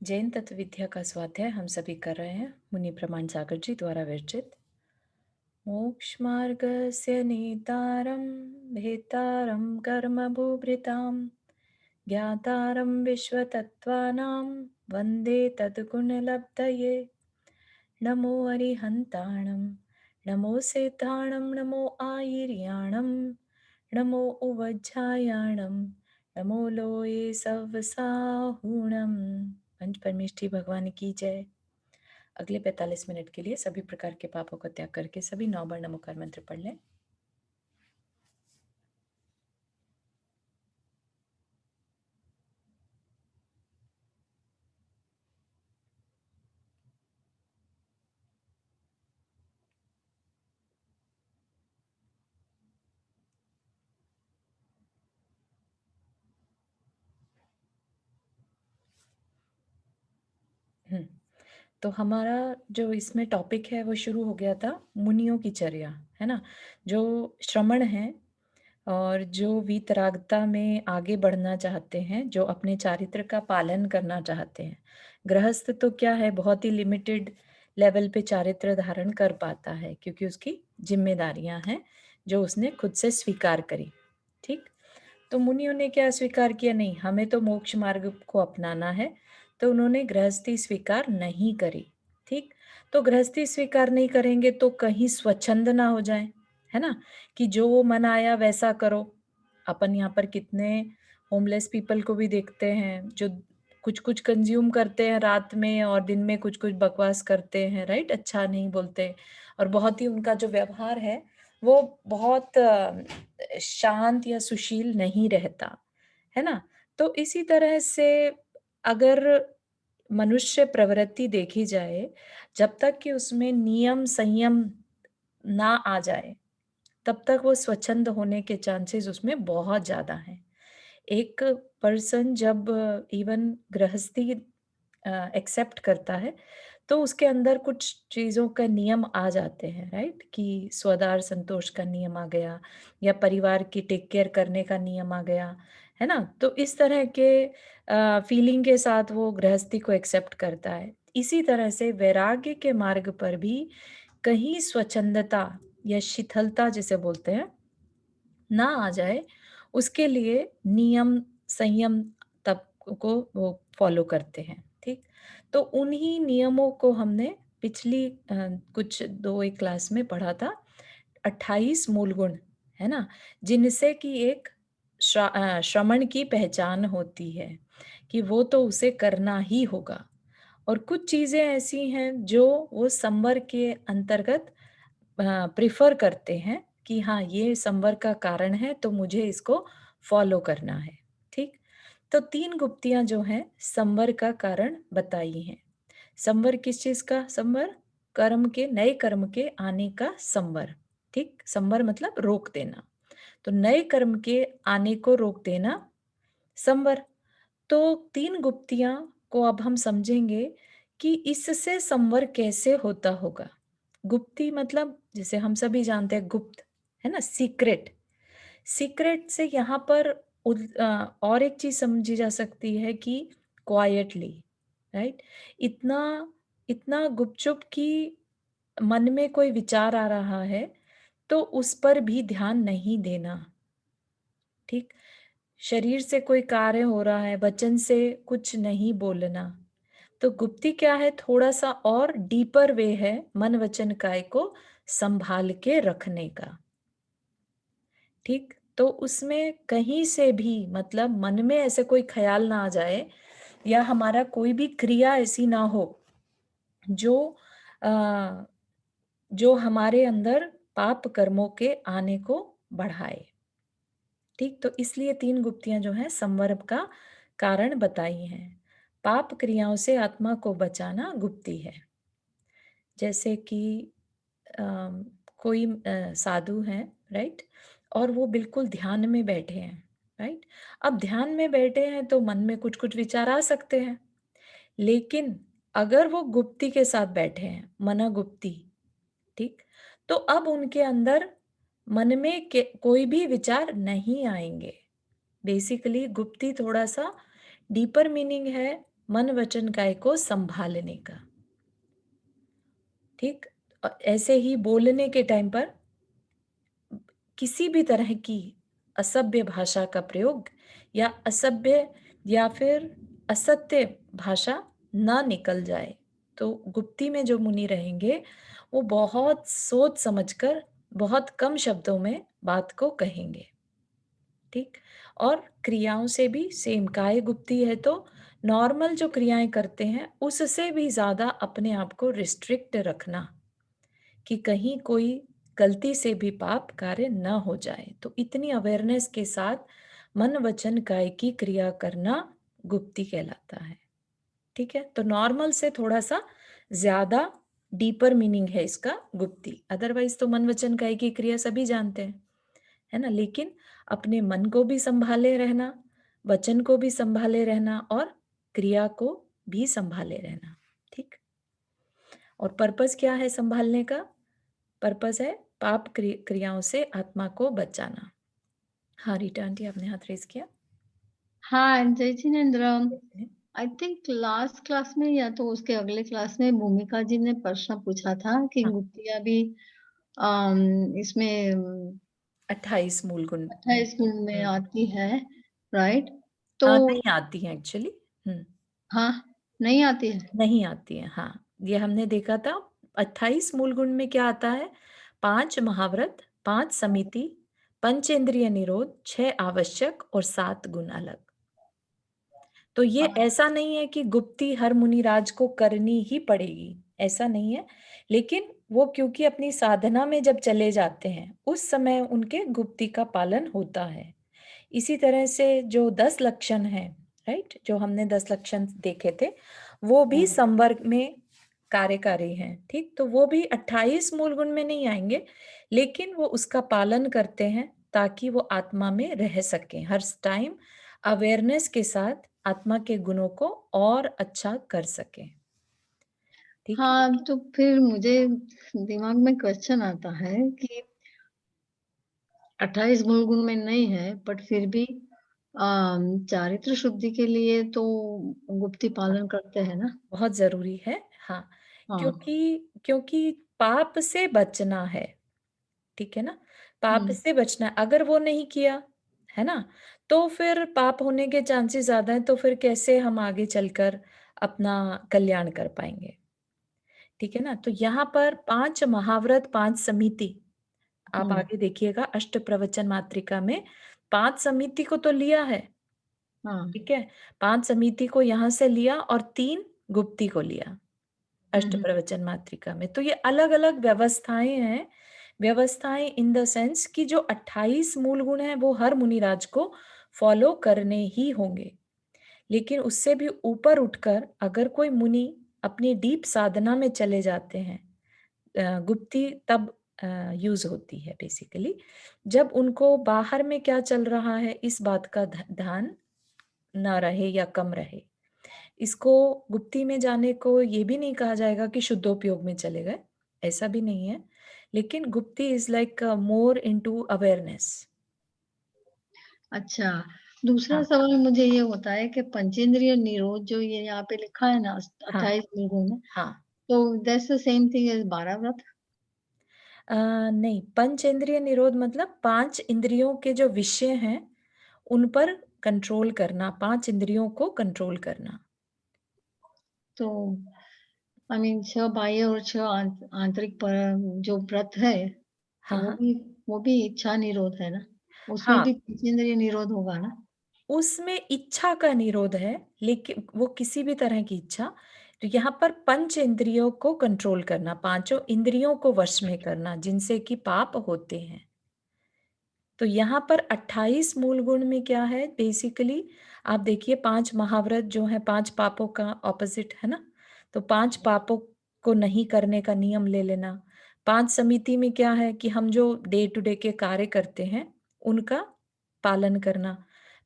जैन तत्व विद्या का स्वाध्याय हम सभी कर रहे हैं मुनि प्रमाण सागर जी द्वारा विरचित। मोक्षमार्गस्य नेतारं भेतारं कर्मभूभृतां ज्ञातारं विश्वतत्त्वानां वन्दे तद्गुणलब्धये। नमो अरिहन्ताणं नमो सेताणं नमो आयिर्याणं नमो उवज्झायाणं नमो लोये सवसाहुणम्। पंच परमेष्ठी भगवान की जय। अगले 45 मिनट के लिए सभी प्रकार के पापों का त्याग करके सभी 9 बार नमोकार मंत्र पढ़ लें। तो हमारा जो इसमें टॉपिक है वो शुरू हो गया था मुनियों की चर्या, है ना? जो श्रमण हैं और जो वीतरागता में आगे बढ़ना चाहते हैं, जो अपने चारित्र का पालन करना चाहते हैं। गृहस्थ तो क्या है, बहुत ही लिमिटेड लेवल पे चारित्र धारण कर पाता है क्योंकि उसकी ज़िम्मेदारियाँ हैं जो उसने खुद से स्वीकार करी, ठीक? तो मुनियों ने क्या स्वीकार किया? नहीं, हमें तो मोक्ष मार्ग को अपनाना है, तो उन्होंने गृहस्थी स्वीकार नहीं करी, ठीक? तो गृहस्थी स्वीकार नहीं करेंगे तो कहीं स्वच्छंद ना हो जाए, है ना? कि जो मन आया वैसा करो। अपन यहाँ पर कितने होमलेस पीपल को भी देखते हैं जो कुछ-कुछ कंज़्यूम करते हैं रात में और दिन में कुछ-कुछ बकवास करते हैं, राइट? अच्छा नहीं बोलते और बहुत ही उनका जो व्यवहार है, वो बहुत शांत या सुशील नहीं रहता, है ना? तो इसी तरह से अगर मनुष्य प्रवृत्ति देखी जाए, जब तक कि उसमें नियम संयम ना आ जाए, तब तक वो स्वच्छंद होने के चांसेस उसमें बहुत ज़्यादा हैं। एक पर्सन जब इवन गृहस्थी एक्सेप्ट करता है, तो उसके अंदर कुछ चीज़ों का नियम आ जाते हैं, राइट? कि स्वदार संतोष का नियम आ गया या परिवार की टेक केयर करने का नियम आ गया, है ना? तो इस तरह के फीलिंग के साथ वो गृहस्थी को एक्सेप्ट करता है। इसी तरह से वैराग्य के मार्ग पर भी कहीं स्वच्छंदता या शिथिलता जिसे बोलते हैं, ना आ जाए, उसके लिए नियम, संयम तब को वो फ़ॉलो करते हैं, ठीक? तो उन्हीं नियमों को हमने पिछली कुछ 2-1 क्लास में पढ़ा था, 28 मूल गुण, है ना? जिनसे कि एक श्रमण की पहचान होती है, कि वो तो उसे करना ही होगा और कुछ चीज़ें ऐसी हैं जो वो संवर के अंतर्गत प्रेफ़र करते हैं कि हाँ, ये संवर का कारण है तो मुझे इसको फ़ॉलो करना है, ठीक? तो 3 गुप्तियाँ जो हैं संवर का कारण बताई हैं। संवर किस चीज़ का संवर? कर्म के नए कर्म के आने का संवर, ठीक? संवर मतलब रोक देना। तो नए कर्म के आने को रोक देना संवर। तो 3 गुप्तियाँ को अब हम समझेंगे कि इससे संवर कैसे होता होगा। गुप्ती मतलब जिसे हम सभी जानते हैं गुप्त, है ना? सीक्रेट। सीक्रेट से यहाँ पर और एक चीज़ समझी जा सकती है कि क्वाइटली, राइट? इतना इतना गुपचुप कि मन में कोई विचार आ रहा है, तो उस पर भी ध्यान नहीं देना, ठीक? शरीर से कोई कार्य हो रहा है, वचन से कुछ नहीं बोलना। तो गुप्ती क्या है? थोड़ा-सा और डीपर वे है मन, वचन, काया को संभाल के रखने का, ठीक? तो उसमें कहीं से भी मतलब मन में ऐसे कोई ख़्याल ना आ जाए या हमारा कोई भी क्रिया ऐसी ना हो जो अ, जो हमारे अंदर पाप कर्मों के आने को बढ़ाए, ठीक? तो इसलिए 3 गुप्तियाँ जो हैं संवर्ग का कारण बताई हैं। पाप क्रियाओं से आत्मा को बचाना गुप्ती है। जैसे कि कोई साधु हैं, राइट? और वो बिल्कुल ध्यान में बैठे हैं, राइट? अब ध्यान में बैठे हैं तो मन में कुछ-कुछ विचार आ सकते हैं, लेकिन अगर वो गुप्ती के साथ बैठे हैं, मनोगुप्ती, ठीक? तो अब उनके अंदर मन में के कोई भी विचार नहीं आएँगे। बेसिकली गुप्ती थोड़ा-सा डीपर मीनिंग है मन वचन काया को संभालने का। ठीक, ऐसे ही बोलने के टाइम पर किसी भी तरह की असभ्य भाषा का प्रयोग या असभ्य या फिर असत्य भाषा ना निकल जाए। तो गुप्ती में जो मुनि रहेंगे वो बहुत सोच समझकर बहुत कम शब्दों में बात को कहेंगे। ठीक, और क्रियाओं से भी सेम, काय गुप्ती है तो नॉर्मल जो क्रियाएं करते हैं उससे भी ज्यादा अपने आप को रिस्ट्रिक्ट रखना कि कहीं कोई गलती से भी पाप कार्य न हो जाए। तो इतनी अवेयरनेस के साथ मन वचन काय की क्रिया करना गुप्ती कहलाता है। ठीक है, तो नॉर्मल से थोड़ा सा ज्यादा डीपर मीनिंग है इसका गुप्ती। अदरवाइज तो मन वचन काय की क्रिया सभी जानते हैं, है ना। लेकिन अपने मन को भी संभाले रहना, वचन को भी संभाले रहना और क्रिया को भी संभाले रहना। ठीक, और पर्पस क्या है संभालने का? पर्पस है पाप क्रियाओं से आत्मा को बचाना। हाँ रीटा आंटी, आपने हाथ रेज किया। हाँ जय Jinendra. I think last class में या तो उसके अगले क्लास में भूमिका जी ने प्रश्न पूछा था कि हाँ, गुप्तिया भी इसमें 28 मूल गुण। 28 गुण में हम्म, आती है, राइट? तो हाँ नहीं आती है एक्चुअली। हाँ, नहीं आती है। नहीं आती है, हाँ ये हमने देखा था। 28 मूल गुण में क्या आता है? 5 महाव्रत, 5 समिति, पंचेंद्रिय निरोध, 6 आवश्यक और 7 गुण अलग। तो ये ऐसा नहीं है कि गुप्ती हर मुनिराज को करनी ही पड़ेगी, ऐसा नहीं है। लेकिन वो क्योंकि अपनी साधना में जब चले जाते हैं उस समय उनके गुप्ती का पालन होता है। इसी तरह से जो 10 लक्षण हैं, राइट, जो हमने 10 लक्षण देखे थे वो भी संवर्ग में कार्यकारी हैं। ठीक, तो वो भी 28 मूल गुण में नहीं आएंगे, लेकिन वो उसका पालन करते हैं ताकि वो आत्मा में रह सके हर टाइम, अवेयरनेस के साथ आत्मा के गुणों को और अच्छा कर सके। ठीक है। हाँ, तो फिर मुझे दिमाग में क्वेश्चन आता है कि 28 मूल गुण में नहीं है, बट फिर भी चारित्र शुद्धि के लिए तो गुप्ति हाँ, पालन करते हैं ना। बहुत जरूरी है। हाँ, हाँ। क्योंकि क्योंकि पाप से बचना है। ठीक है ना, पाप हम्म। से बचना है। अगर वो नहीं किया, है ना, तो फिर पाप होने के चांसेस ज्यादा हैं। तो फिर कैसे हम आगे चलकर अपना कल्याण कर पाएंगे? ठीक है ना। तो यहाँ पर 5 महाव्रत, 5 समिति, आप हम्म। आगे देखिएगा अष्ट प्रवचन मात्रिका में 5 समिति को तो लिया है। हाँ। ठीक है, 5 समिति को यहाँ से लिया और 3 गुप्ती को लिया अष्ट हम्म। प्रवचन मात्रिका में। तो ये अलग अलग व्यवस्थाएं हैं। व्यवस्थाएं इन द सेंस कि जो 28 मूल गुण हैं वो हर मुनिराज को फॉलो करने ही होंगे। लेकिन उससे भी ऊपर उठकर अगर कोई मुनि अपनी डीप साधना में चले जाते हैं, गुप्ती तब यूज होती है बेसिकली जब उनको बाहर में क्या चल रहा है इस बात का ध्यान ना रहे या कम रहे। इसको गुप्ती में जाने को ये भी नहीं कहा जाएगा कि शुद्धोपयोग में चले गए, ऐसा भी नहीं है। लेकिन Gupti is like more into awareness. अच्छा, दूसरा हाँ, सवाल मुझे ये होता है कि पंचेंद्रिय निरोध जो ये यहाँ पे लिखा है ना हाँ, 28 मूल गुण में, हाँ। तो that's the same thing as 12 व्रत। नहीं, पंचेंद्रिय निरोध मतलब 5 इंद्रियों के जो विषय हैं उन पर कंट्रोल करना, 5 इंद्रियों को कंट्रोल करना। तो आई मीन 6 बाह्य और 6 आंतरिक पर जो व्रत है, हाँ, वो हाँ, भी वो भी इच्छा निरोध है ना, उसमें हाँ, भी पंचेंद्रिय निरोध होगा ना। उसमें इच्छा का निरोध है, लेकिन वो किसी भी तरह की इच्छा। तो यहाँ पर पंच इंद्रियों को कंट्रोल करना, पांचों इंद्रियों को वश में करना जिनसे कि पाप होते हैं। तो यहाँ पर 28 मूल गुण में क्या है बेसिकली, आप देखिए 5 महाव्रत जो है 5 पापों का ऑपोजिट है ना। तो 5 पापों को नहीं करने का नियम ले लेना। 5 समिति में क्या है कि हम जो डे टू डे के कार्य करते हैं उनका पालन करना।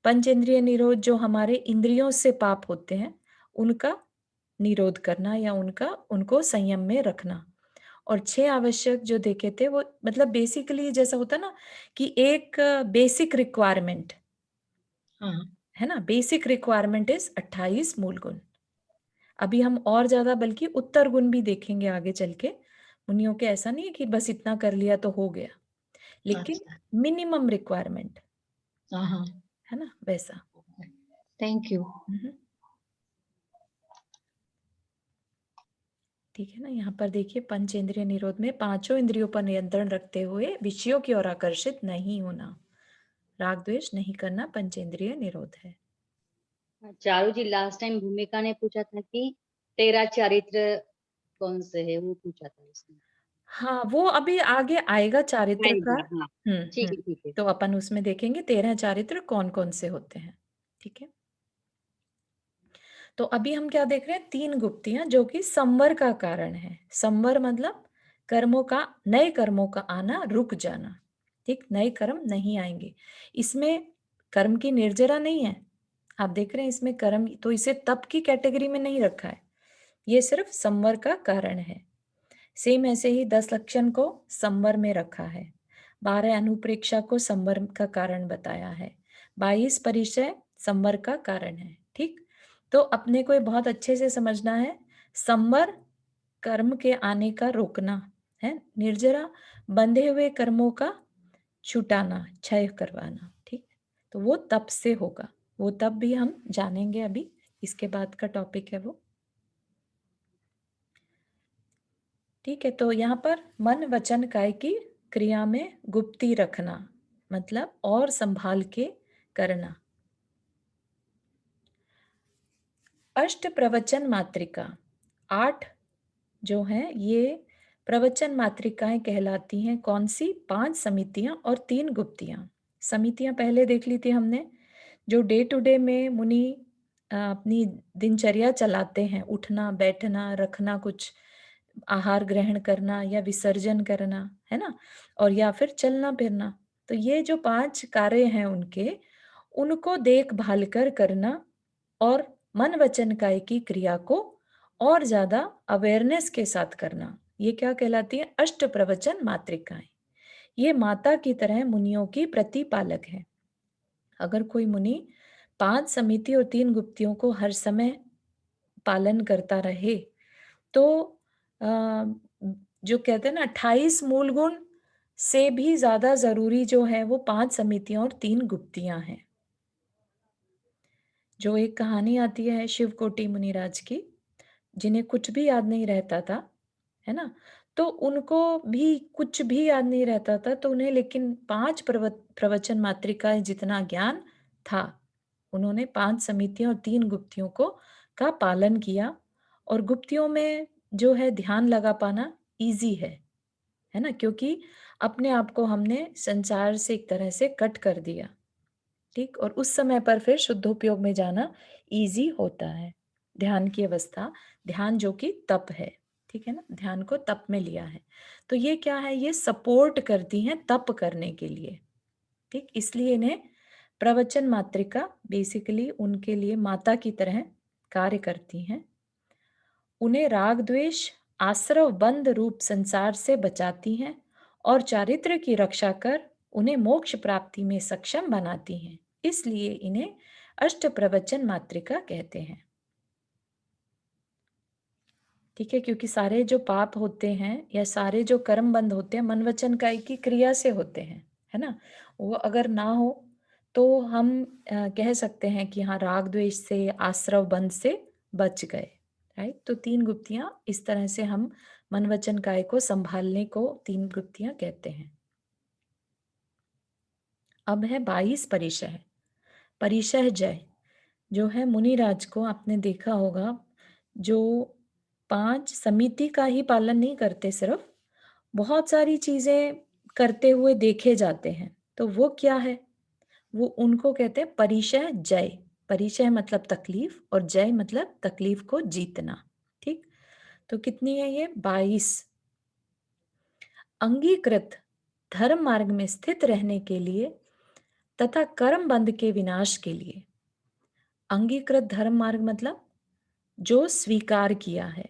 पंचेंद्रिय निरोध जो हमारे इंद्रियों से पाप होते हैं उनका निरोध करना या उनका उनको संयम में रखना। और 6 आवश्यक जो देखे थे वो मतलब बेसिकली जैसा होता ना कि एक बेसिक रिक्वायरमेंट हाँ। है ना, बेसिक रिक्वायरमेंट इज 28 मूल गुण। अभी हम और ज़्यादा बल्कि उत्तर गुण भी देखेंगे आगे चल के। मुनियों के ऐसा नहीं है कि बस इतना कर लिया तो हो गया, लेकिन अच्छा। मिनिमम रिक्वायरमेंट, हाँ, हाँ। है ना? वैसा। Thank you. हुँ, हुँ। ठीक है ना? यहाँ पर देखिए पंचेंद्रिय निरोध में पाँचों इंद्रियों पर नियंत्रण रखते हुए विषयों की ओर आकर्षित नहीं होना। राग द्वेष नहीं करना पंचेंद्रिय निरोध है। चारू जी, लास्ट टाइम भूमिका ने पूछा था कि तेरा चरित्र कौन से है, वो पूछा था उसने। हाँ, वो अभी आगे आएगा चारित्र का। आएगा, हाँ। हुँ, ठीक हुँ। है, ठीक है। तो अपन उसमें देखेंगे 13 चारित्र कौन-कौन से होते हैं। ठीक है? तो अभी हम क्या देख रहे हैं? 3 गुप्तियाँ जो कि संवर का कारण है। संवर मतलब कर्मों का, नए कर्मों का आना, रुक जाना। ठीक? नए कर्म नहीं आएँगे। इसमें कर्म की निर्जरा नहीं है। आप देख रहे हैं इसमें कर्म, तो इसे तप की कैटेगरी में नहीं रखा है। ये सिर्फ संवर का कारण है। सेम ऐसे ही 10 लक्षण को संवर में रखा है। 12 अनुप्रेक्षा को संवर का कारण बताया है। 22 परिचय संवर का कारण है। ठीक? तो अपने को ये बहुत अच्छे से समझना है। संवर कर्म के आने का रोकना है। निर्जरा बंधे हुए कर्मों का छुटाना, क्षय करवाना। ठीक? तो वो तप से होगा। वो तप भी हम जानेंगे अभी। इसके बाद का टॉपिक है वो। ठीक है, तो यहाँ पर मन वचन काय की क्रिया में गुप्ती रखना, मतलब और संभाल के करना। अष्ट प्रवचन मात्रिका 8 जो हैं ये प्रवचन मात्रिकाएं कहलाती हैं। कौन सी? 5 समितियां और 3 गुप्तियां। समितियां पहले देख ली थी हमने, जो डे टू डे में मुनि अपनी दिनचर्या चलाते हैं, उठना बैठना रखना, कुछ आहार ग्रहण करना या विसर्जन करना, है ना? और या फिर चलना फिरना। तो ये जो 5 कार्य हैं उनके, उनको देखभाल कर करना और मन वचन काय की क्रिया को और ज्यादा अवेयरनेस के साथ करना, ये क्या कहलाती है? अष्ट प्रवचन मात्रिकाएं। ये माता की तरह मुनियों की प्रतिपालक है। अगर कोई मुनि 5 समिति और 3 गुप्तियों को हर समय पालन करता रहे, तो अ, जो कहते हैं ना 28 मूल गुण से भी ज्यादा जरूरी जो है वो 5 समितियां और 3 गुप्तियां हैं। जो एक कहानी आती है शिवकोटि मुनिराज की, जिन्हें कुछ भी याद नहीं रहता था, है ना? तो उनको भी कुछ भी याद नहीं रहता था, तो उन्हें लेकिन 5 प्रवचन मात्रिकाएं जितना ज्ञान था। उन्होंने 5 समितियों और 3 गुप्तियों को का पालन किया। और गुप्तियों में जो है ध्यान लगा पाना ईज़ी है ना? क्योंकि अपने आप को हमने संसार से एक तरह से कट कर दिया। ठीक? और उस समय पर फिर शुद्धोपयोग में जाना ईज़ी होता है। ध्यान की अवस्था, ध्यान जो कि तप है, ठीक है ना? ध्यान को तप में लिया है। तो ये क्या है? ये सपोर्ट करती हैं तप करने के लिए, ठीक? इसलिए इन्हें प्रवचन मात्रिका बेसिकली उनके लिए माता की तरह कार्य करती हैं। उन्हें राग द्वेष, आश्रव बंध रूप संसार से बचाती हैं और चारित्र की रक्षा कर उन्हें मोक्ष प्राप्ति में सक्षम बनाती हैं। इसलिए इन्हें अष्ट प्रवचन मात्रिका कहते हैं। ठीक है, क्योंकि सारे जो पाप होते हैं या सारे जो कर्म बंध होते हैं मन वचन काय की क्रिया से होते हैं, है ना? वो अगर ना हो तो हम कह सकते हैं कि हाँ राग द्वेष से, आश्रव बंध से बच गए। राइट? तो 3 गुप्तियां इस तरह से हम मन वचन काय को संभालने को 3 गुप्तियां कहते हैं। अब है 22 परिशह। परिशह जय जो है मुनिराज को आपने देखा होगा, जो 5 समिति का ही पालन नहीं करते सिर्फ, बहुत सारी चीजें करते हुए देखे जाते हैं। तो वो क्या है? वो उनको कहते हैं परिशह जय। परिशह मतलब तकलीफ और जय मतलब तकलीफ को जीतना। ठीक? तो कितनी है ये? 22। अंगीकृत धर्म मार्ग में स्थित रहने के लिए तथा कर्म बंध के विनाश के लिए। अंगीकृत धर्म मार्ग मतलब जो स्वीकार किया है।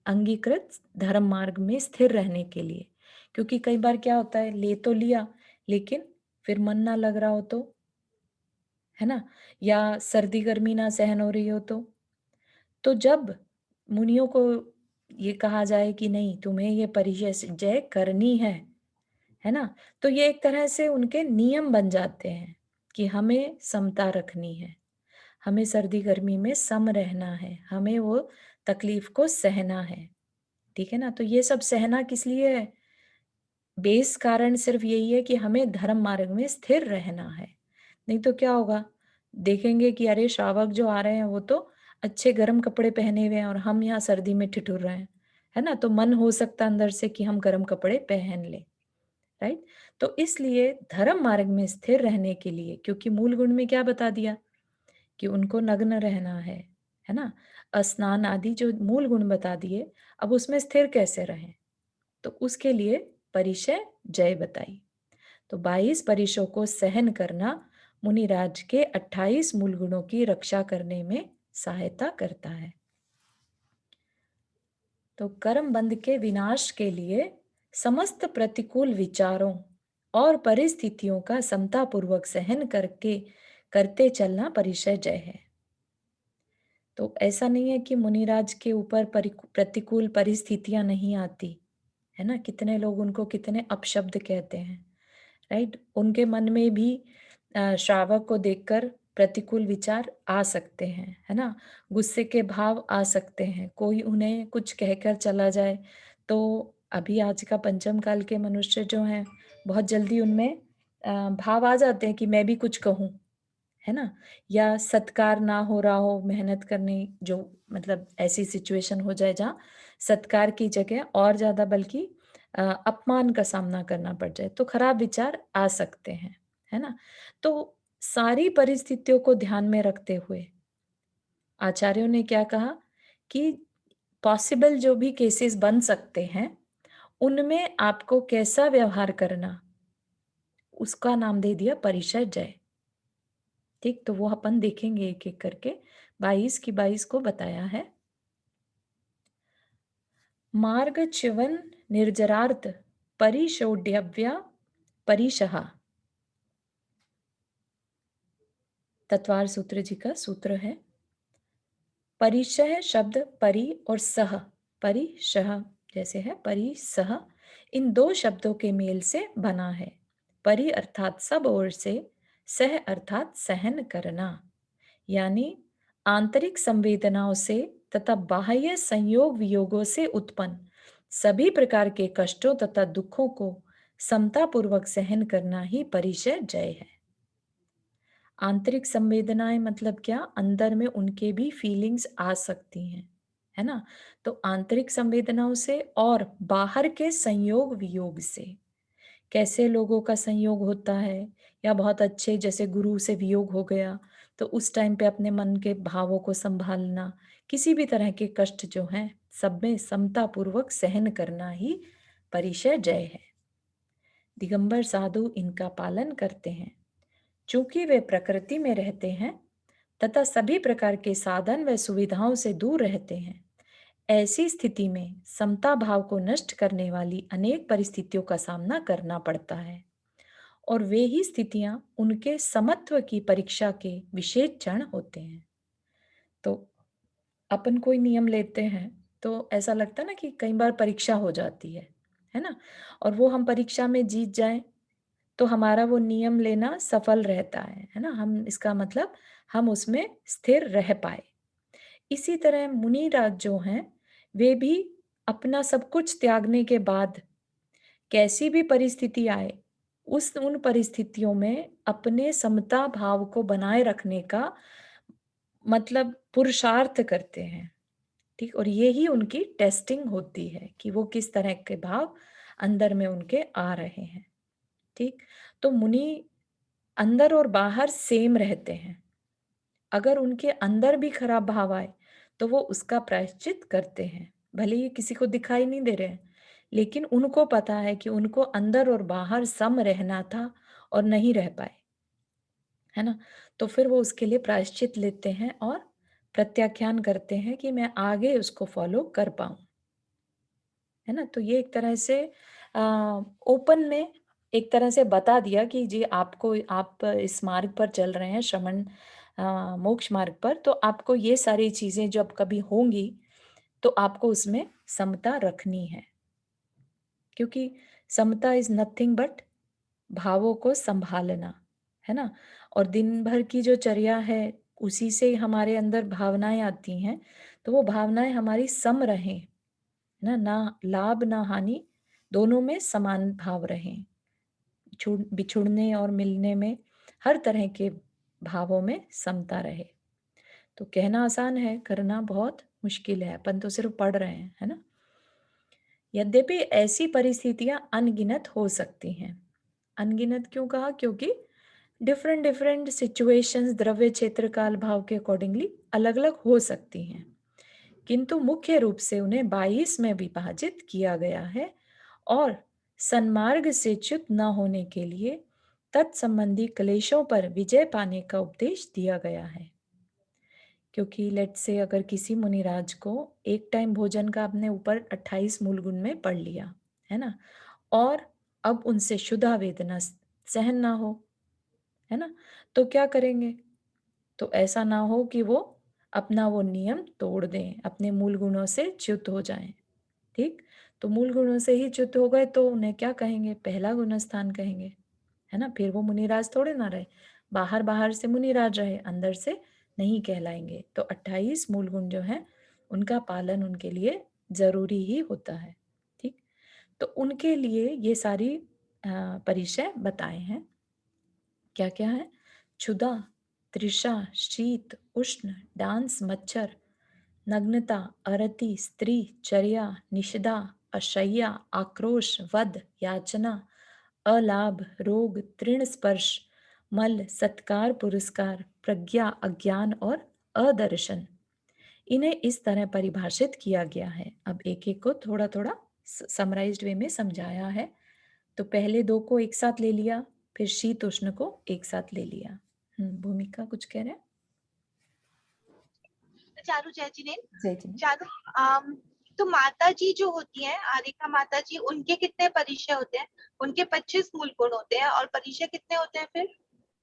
अंगीकृत धर्म मार्ग में स्थिर रहने के लिए, क्योंकि कई बार क्या होता है, ले तो लिया लेकिन फिर मन ना लग रहा हो तो, है ना? या सर्दी गर्मी ना सहन हो रही हो तो जब मुनियों को ये कहा जाए कि नहीं, तुम्हें ये परिचर्या करनी है ना? तो ये एक तरह से उनके नियम बन जाते हैं कि हमें समता रखनी है, हमें सर्दी-गर्मी में सम रहना है, हमें वो तकलीफ को सहना है, ठीक है ना? तो ये सब सहना किस लिए है? बेस कारण सिर्फ यही है कि हमें धर्म मार्ग में स्थिर रहना है। नहीं तो क्या होगा? देखेंगे कि अरे श्रावक जो आ रहे हैं वो तो अच्छे गर्म कपड़े पहने हुए हैं और हम यहाँ सर्दी में ठिठुर रहे हैं, है ना? तो मन हो सकता है अंदर से कि हम गर्म कपड़े पहन लें, राइट? तो इसलिए धर्म मार्ग में स्थिर रहने के लिए, क्योंकि मूल गुण में क्या बता दिया कि उनको नग्न रहना है ना? स्नान आदि जो मूल गुण बता दिए, अब उसमें स्थिर कैसे रहें? तो उसके लिए परिचय जय बताई। तो 22 परिशों को सहन करना मुनिराज के 28 मूल गुणों की रक्षा करने में सहायता करता है। तो कर्म बंध के विनाश के लिए समस्त प्रतिकूल विचारों और परिस्थितियों का समतापूर्वक सहन करके करते चलना परिचय जय है। तो ऐसा नहीं है कि मुनिराज के ऊपर प्रतिकूल परिस्थितियां नहीं आती, है ना? कितने लोग उनको कितने अपशब्द कहते हैं, राइट? उनके मन में भी श्रावक को देखकर प्रतिकूल विचार आ सकते हैं, है ना? गुस्से के भाव आ सकते हैं, कोई उन्हें कुछ कहकर चला जाए, तो अभी आज का पंचम काल के मनुष्य जो हैं, बहुत जल्दी उनमें भाव आ जाते हैं कि मैं भी कुछ कहूँ, है ना? या सत्कार ना हो रहा हो, मेहनत करने जो मतलब ऐसी सिचुएशन हो जाए जहाँ सत्कार की जगह और ज़्यादा बल्कि अपमान का सामना करना पड़ जाए, तो खराब विचार आ सकते हैं, है ना? तो सारी परिस्थितियों को ध्यान में रखते हुए आचार्यों ने क्या कहा कि पॉसिबल जो भी केसेस बन सकते हैं, उनमें आपको कैसा व्यवहार करना, उसका नाम दे दिया परिचय जय। ठीक, तो वो अपन देखेंगे एक-एक करके। 22 की 22 को बताया है। मार्ग च्युवन निर्जरार्थ परिशोड्यव्या परिशः। तत्वार सूत्र जी का सूत्र है। परिशः शब्द परि और सह, परिशः जैसे है परिसह, इन दो शब्दों के मेल से बना है। परि अर्थात सब ओर से, सह अर्थात सहन करना, यानी आंतरिक संवेदनाओं से तथा बाह्य संयोग वियोगों से उत्पन्न सभी प्रकार के कष्टों तथा दुखों को समतापूर्वक सहन करना ही परिचय जय है। आंतरिक संवेदनाएं मतलब क्या? अंदर में उनके भी फीलिंग्स आ सकती हैं, है ना? तो आंतरिक संवेदनाओं से और बाहर के संयोग वियोग से, कैसे लोगों का संयोग होता है, या बहुत अच्छे जैसे गुरु से वियोग हो गया, तो उस टाइम पे अपने मन के भावों को संभालना, किसी भी तरह के कष्ट जो हैं सब में समता पूर्वक सहन करना ही परिचय जय है। दिगंबर साधु इनका पालन करते हैं। चूंकि वे प्रकृति में रहते हैं तथा सभी प्रकार के साधन व सुविधाओं से दूर रहते हैं, ऐसी स्थिति में समता भाव को नष्ट करने वाली अनेक परिस्थितियों का सामना करना पड़ता है, और वे ही स्थितियां उनके समत्व की परीक्षा के विशेष क्षण होते हैं। तो अपन कोई नियम लेते हैं तो ऐसा लगता है ना कि कई बार परीक्षा हो जाती है ना? और वो हम परीक्षा में जीत जाएं तो हमारा वो नियम लेना सफल रहता है ना? हम इसका मतलब हम उसमें स्थिर रह पाए। इसी तरह मुनिराज जो हैं, वे भी अपना सब कुछ त्यागने के बाद कैसी भी परिस्थिति आए, उन परिस्थितियों में अपने समता भाव को बनाए रखने का मतलब पुरुषार्थ करते हैं, ठीक? और ये ही उनकी टेस्टिंग होती है कि वो किस तरह के भाव अंदर में उनके आ रहे हैं, ठीक? तो मुनि अंदर और बाहर सेम रहते हैं। अगर उनके अंदर भी खराब भाव आए, तो वो उसका प्रायश्चित करते हैं। भले ही किसी को दिखाई नहीं दे रहे हैं, लेकिन उनको पता है कि उनको अंदर और बाहर सम रहना था और नहीं रह पाए, है ना? तो फिर वो उसके लिए प्रायश्चित लेते हैं और प्रत्याख्यान करते हैं कि मैं आगे उसको फॉलो कर पाऊँ, है ना? तो ये एक तरह से ओपन में एक तरह से बता दिया कि जी आपको, आप इस मार्ग पर चल रहे हैं, श्रमण मोक्ष मार्ग पर, तो आपको ये सारी चीज़ें जब कभी होंगी तो आपको उसमें समता रखनी है, क्योंकि समता इज नथिंग बट भावों को संभालना, है ना। और दिन भर की जो चर्या है उसी से हमारे अंदर भावनाएं आती हैं, तो वो भावनाएं हमारी सम रहें, ना ना लाभ ना हानि, दोनों में समान भाव रहें। बिछुड़ने और मिलने में हर तरह के भावों में समता रहे। तो कहना आसान है, करना बहुत मुश्किल है, अपन तो सिर्फ पढ़ रहे हैं, है ना। यद्यपि ऐसी परिस्थितियां अनगिनत हो सकती हैं। अनगिनत क्यों कहा? क्योंकि डिफरेंट डिफरेंट सिचुएशंस द्रव्य क्षेत्र काल भाव के अकॉर्डिंगली अलग अलग हो सकती हैं, किंतु मुख्य रूप से उन्हें 22 में विभाजित किया गया है और सन्मार्ग से च्युत न होने के लिए तत्संबंधी क्लेशों पर विजय पाने का उपदेश दिया गया है। क्योंकि लेट से अगर किसी मुनिराज को एक टाइम भोजन का अपने ऊपर 28 मूल गुण में पढ़ लिया, है ना, और अब उनसे क्षुधा वेदना सहन ना हो, है ना, तो क्या करेंगे? तो ऐसा ना हो कि वो अपना वो नियम तोड़ दें, अपने मूल गुणों से च्युत हो जाएं। ठीक, तो मूल गुणों से ही च्युत हो गए तो उन्हें क्या कहेंगे? पहला गुण स्थान कहेंगे, है ना। फिर वो मुनिराज थोड़े ना रहे, बाहर बाहर से मुनिराज रहे, अंदर से नहीं कहलाएंगे। तो 28 मूल गुण जो है उनका पालन उनके लिए जरूरी ही होता है। ठीक, तो उनके लिए ये सारी परिचय बताए हैं। क्या क्या है? क्षुधा, तृषा, शीत, उष्ण, डांस, मच्छर, नग्नता, अरति, स्त्री, चर्या, निषिधा, अशय्या, आक्रोश, वध, याचना, अलाभ, रोग, तृण स्पर्श, मल, सत्कार, पुरस्कार, प्रज्ञा, अज्ञान और अदर्शन। इन्हें इस तरह परिभाषित किया गया है। अब एक एक को थोड़ा थोड़ा समराइज्ड वे में समझाया है। तो पहले दो को एक साथ ले लिया, फिर शीत उष्ण को एक साथ ले लिया। भूमिका कुछ कह रहे हैं? चारू जय जी ने जय जी। चारू तो माता जी जो होती हैं, आरिका माता जी, उनके कितने परिचय होते हैं? उनके 25 मूल गुण होते हैं, और परिचय कितने होते हैं फिर?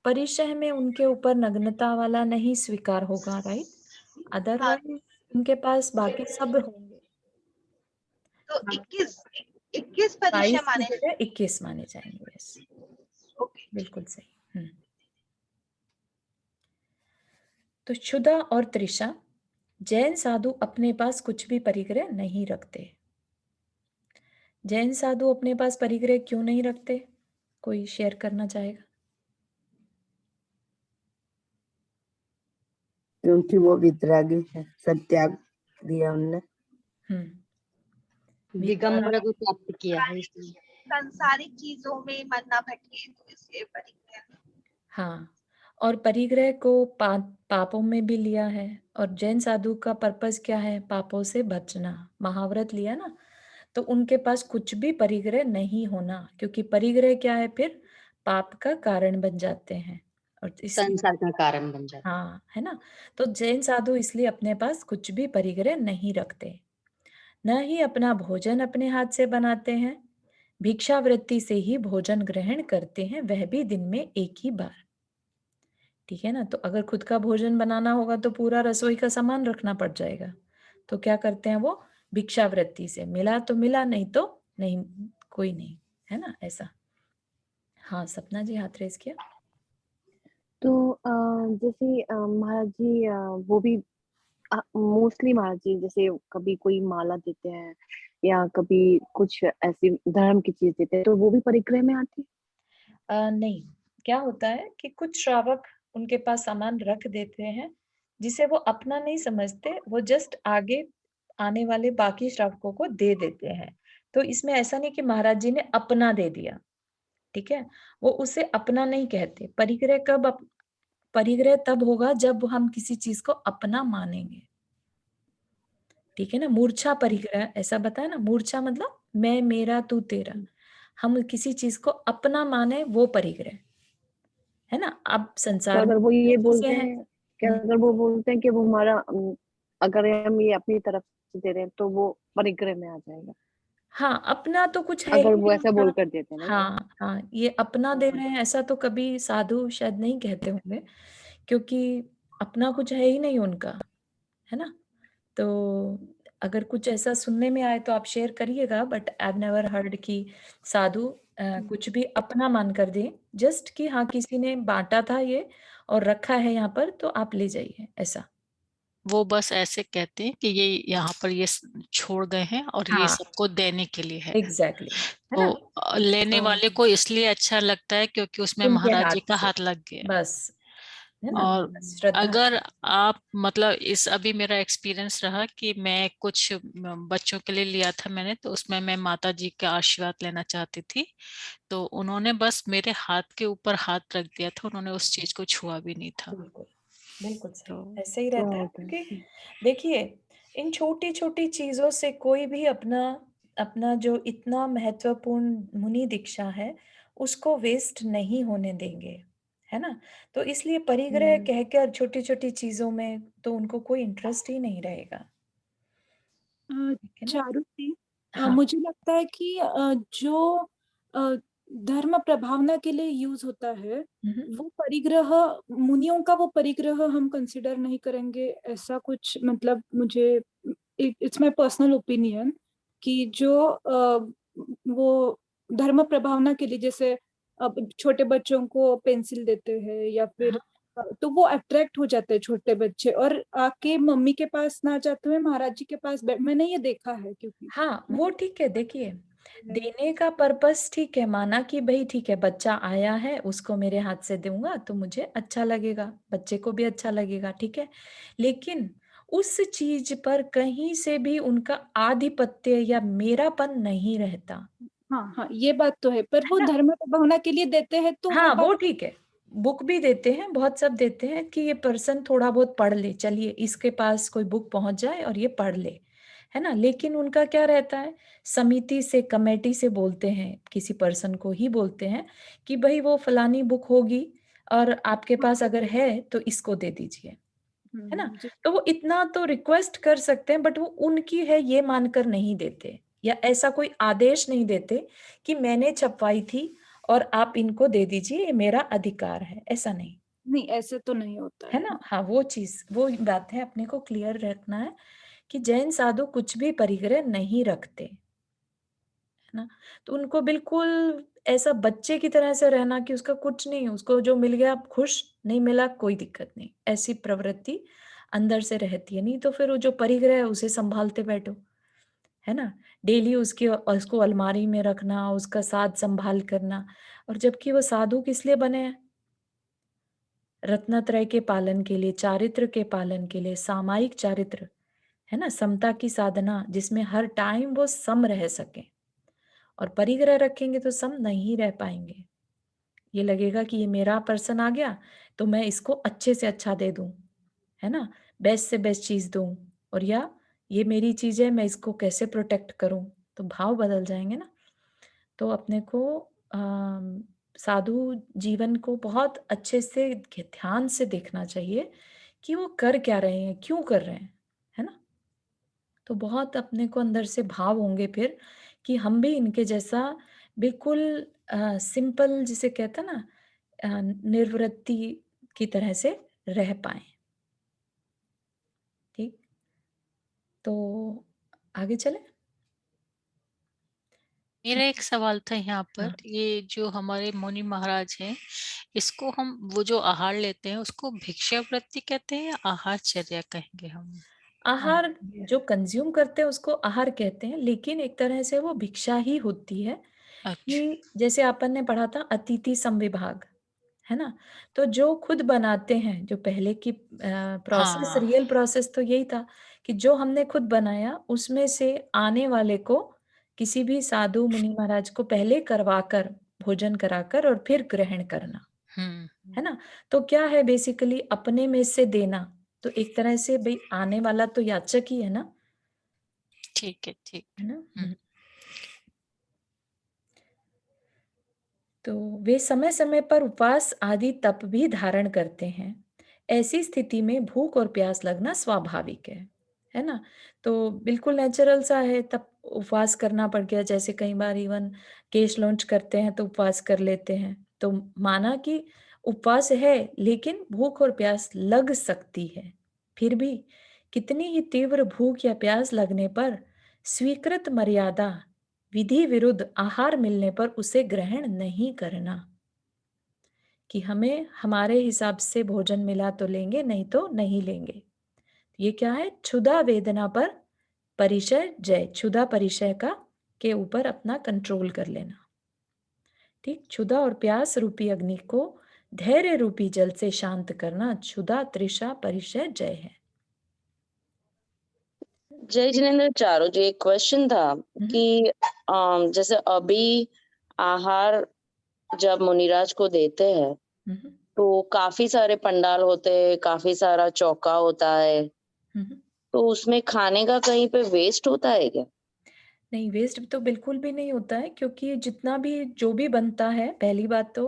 परिचय में उनके ऊपर नग्नता वाला नहीं स्वीकार होगा, राइट। हाँ, अदरवाइज उनके पास बाकी सब होंगे। तो हाँ, 21 परिचय 22 की माने। जगह 21 माने जाएंगे। Yes, okay. बिल्कुल सही। तो क्षुधा और तृषा, जैन साधु अपने पास कुछ भी परिग्रह नहीं रखते। जैन साधु अपने पास परिग्रह क्यों नहीं रखते? कोई शेयर करना चाहेगा? क्योंकि वो वितरागी है, सब त्याग दिया उनने। दिगंबर को प्राप्त किया है इसलिए। सांसारिक चीजों में मन ना भटके, तो इसलिए परिग्रह। हाँ, और परिग्रह को पापों में भी लिया है। और जैन साधु का पर्पस क्या है? पापों से बचना। महाव्रत लिया ना, तो उनके पास कुछ भी परिग्रह नहीं होना, क्योंकि परिग्रह क्या है? फिर पाप का कारण बन जाते हैं और संसार का कारण बन जाता है। हाँ, है ना। तो जैन साधु इसलिए अपने पास कुछ भी परिग्रह नहीं रखते, न ही अपना भोजन अपने हाथ से बनाते हैं, भिक्षावृत्ति से ही भोजन ग्रहण करते हैं, वह भी दिन में एक ही बार। ठीक है ना। तो अगर खुद का भोजन बनाना होगा तो पूरा रसोई का सामान रखना पड़ जाएगा। तो क्या करते हैं वो? भिक्षावृत्ति से, मिला तो मिला, नहीं तो नहीं, कोई नहीं, है ना, ऐसा। हाँ, सपना जी हाथ रेस किया। तो जैसे महाराज जी वो भी मोस्टली महाराज जी जैसे कभी कोई माला देते हैं या कभी कुछ ऐसी धर्म की चीज देते हैं, तो वो भी परिग्रह में आती है? नहीं, क्या होता है कि कुछ श्रावक उनके पास सामान रख देते हैं जिसे वो अपना नहीं समझते, वो जस्ट आगे आने वाले बाकी श्रावकों को दे देते हैं। तो इसमें ऐसा नहीं कि महाराज जी ने अपना दे दिया, ठीक है, वो उसे अपना नहीं कहते। परिग्रह परिग्रह तब होगा जब हम किसी चीज को अपना मानेंगे। ठीक है ना। मूर्छा परिग्रह ऐसा बताया ना, मूर्छा मतलब मैं, मेरा, तू, तेरा। हम किसी चीज को अपना माने, वो परिग्रह है ना। अब तो संसार में अगर वो ये चीजें बोलते हैं। हैं कि अगर वो बोलते हैं कि वो हमारा अगर हम ये अपनी तरफ से दे रहे हैं तो वो परिग्रह में आ जाएगा, हाँ, अपना तो कुछ है ही अगर वो नहीं ऐसा उनका। बोल कर देते हैं ना। हाँ हाँ, ये अपना दे रहे हैं ऐसा तो कभी साधु शायद नहीं कहते होंगे, क्योंकि अपना कुछ है ही नहीं उनका, है ना। तो अगर कुछ ऐसा सुनने में आए तो आप शेयर करिएगा, but I have never heard कि साधु कुछ भी अपना मान कर दें, जस्ट कि हाँ किसी ने बांटा था ये और रखा है यहाँ पर तो आप ले जाइए, ऐसा। वो बस ऐसे कहते हैं कि ये यहाँ पर ये छोड़ गए हैं और ये हाँ सबको देने के लिए है। एग्जैक्टली, है तो ना? लेने तो वाले को इसलिए अच्छा लगता है क्योंकि उसमें उनके महाराज जी हाथ का से हाथ लग गया। बस, है ना? और बस श्रद्धा। अगर आप मतलब इस अभी मेरा एक्सपीरियंस रहा कि मैं कुछ बच्चों के लिए लिया था मैंने, तो उसमें मैं माता जी का आशीर्वाद लेना चाहती थी, तो उन्होंने बस मेरे हाथ के ऊपर हाथ रख दिया था, उन्होंने उस चीज को छुआ भी नहीं था। बिल्कुल, बिल्कुल सही, तो ऐसे ही रहता है होता है। क्योंकि देखिए, इन छोटी-छोटी चीज़ों से कोई भी अपना अपना जो इतना महत्वपूर्ण मुनि दीक्षा है, उसको वेस्ट नहीं होने देंगे, है ना? तो इसलिए परिग्रह कहकर छोटी-छोटी चीज़ों में तो उनको कोई इंटरेस्ट ही नहीं रहेगा, ठीक है ना? चारू जी, हाँ, मुझे लगता है कि जो अ, धर्म प्रभावना के लिए यूज होता है, हुँ, हुँ। वो परिग्रह, मुनियों का वो परिग्रह हम कंसिडर नहीं करेंगे, ऐसा कुछ मतलब मुझे, इट्स माय पर्सनल ओपिनियन कि जो वो धर्म प्रभावना के लिए, जैसे अब छोटे बच्चों को पेंसिल देते हैं या फिर हाँ, तो वो अट्रैक्ट हो जाते हैं छोटे बच्चे और आके मम्मी के पास ना जाते हुए महाराज जी के पास मैंने ये देखा है, क्योंकि हाँ, वो ठीक है, देखिए, मैंने- देने का पर्पस ठीक है, माना कि भई ठीक है, बच्चा आया है, उसको मेरे हाथ से दूँगा तो मुझे अच्छा लगेगा, बच्चे को भी अच्छा लगेगा, ठीक है। लेकिन उस चीज़ पर कहीं से भी उनका आधिपत्य या मेरापन नहीं रहता, हाँ हाँ, ये बात तो है, पर है वो ना? धर्म भावना के लिए देते हैं तो वो हाँ, बात। वो ठीक है। बुक भी देते हैं, बहुत सब देते हैं कि ये पर्सन थोड़ा बहुत पढ़ ले, चलिए इसके पास कोई बुक पहुँच जाए और ये पढ़ ले, है ना? लेकिन उनका क्या रहता है, समिति से, कमेटी से बोलते हैं, किसी पर्सन को ही बोलते हैं कि भई वो फलानी बुक होगी और आपके पास अगर है तो इसको दे दीजिए, है ना? जी। तो वो इतना तो रिक्वेस्ट कर सकते हैं बट वो उनकी है ये मानकर नहीं देते या ऐसा कोई आदेश नहीं देते कि मैंने छपवाई थी और आप इनको दे दीजिए, ये मेरा अधिकार है, ऐसा नहीं, नहीं, ऐसे तो नहीं होता है है, ना? हाँ। हाँ, वो चीज़, वो बात है अपने को क्लियर रखना है कि जैन साधु कुछ भी परिग्रह नहीं रखते, है ना? तो उनको बिल्कुल ऐसा बच्चे की तरह से रहना कि उसका कुछ नहीं, उसको जो मिल गया खुश, नहीं मिला कोई दिक्कत नहीं, ऐसी प्रवृत्ति अंदर से रहती है, नहीं तो फिर वो जो परिग्रह है उसे सँभालते बैठो, है ना? डेली उसको अलमारी में रखना, उसका साज-संभाल करना और जबकि वो साधु किस लिए बने हैं? रत्नत्रय के पालन के लिए, चारित्र के पालन के लिए, सामायिक चारित्र, है ना? समता की साधना जिसमें हर टाइम वो सम रह सकें और परिग्रह रखेंगे तो सम नहीं रह पाएँगे। ये लगेगा कि ये मेरा पर्सन आ गया, तो मैं इसको अच्छे से अच्छा दे दूँ, है ना? बेस्ट से बेस्ट चीज़ दूँ और या ये मेरी चीज़ है, मैं इसको कैसे प्रोटेक्ट करूँ? तो भाव बदल जाएँगे ना। तो अपने को साधु जीवन को बहुत अच्छे से ध्यान से देखना चाहिए कि वो कर क्या रहे हैं, क्यों कर रहे हैं, है ना? तो बहुत अपने को अंदर से भाव होंगे फिर कि हम भी इनके जैसा बिल्कुल सिंपल जिसे कहते हैं ना निर्वृत्ति की तरह से रह पाएँ। ठीक? तो आगे चलें? मेरा एक सवाल था यहाँ पर, हाँ। ये जो हमारे मुनि महाराज हैं, इसको हम वो जो आहार लेते हैं उसको भिक्षावृत्ति कहते हैं या आहारचर्या कहेंगे हम? आहार जो कंज़्यूम करते हैं उसको आहार कहते हैं, लेकिन एक तरह से वो भिक्षा ही होती है अच्छा। कि जैसे अपन ने पढ़ा था अतिथि समविभाग, है ना? तो जो खुद बनाते हैं, जो पहले की प्रोसेस हाँ। रियल प्रोसेस तो यही था कि जो हमने खुद बनाया उसमें से आने वाले को किसी भी साधु मुनि महाराज को पहले करवाकर, भोजन कराकर और फिर ग्रहण करना। हम्म। है ना? तो क्या है बेसिकली अपने में से देना, तो एक तरह से भई आने वाला तो याचक ही है ना, ठीक है, ठीक। है ना? तो वे समय-समय पर उपवास आदि तप भी धारण करते हैं। ऐसी स्थिति में भूख और प्यास लगना स्वाभाविक है ना? तो बिल्कुल नेचुरल सा है तब उपवास करना पड़ गया जैसे कई बार इवन केश लॉन्च करते हैं तो उपवास कर लेते हैं। तो माना कि उपवास है लेकिन भूख और प्यास लग सकती है। फिर भी कितनी ही तीव्र भूख या प्यास लगने पर स्वीकृत मर्यादा विधि विरुद्ध आहार मिलने पर उसे ग्रहण नहीं करना, कि हमें हमारे हिसाब से भोजन मिला तो लेंगे, नहीं तो नहीं लेंगे। ये क्या है? क्षुधा वेदना पर परिचय जय, क्षुधा परिचय का के ऊपर अपना कंट्रोल कर लेना। ठीक, क्षुधा और प्यास रूपी अग्नि को धैर्य रूपी जल से शांत करना क्षुधा तृषा परिचय जय है। जय जिनेन्द्र चारो जी, एक क्वेश्चन था कि जैसे अभी आहार जब मुनिराज को देते हैं तो काफी सारे पंडाल होते हैं, काफी सारा चौका होता है, तो उसमें खाने का कहीं पे वेस्ट होता है क्या? नहीं, वेस्ट तो बिल्कुल भी नहीं होता है, क्योंकि जितना भी जो भी बनता है, पहली बात तो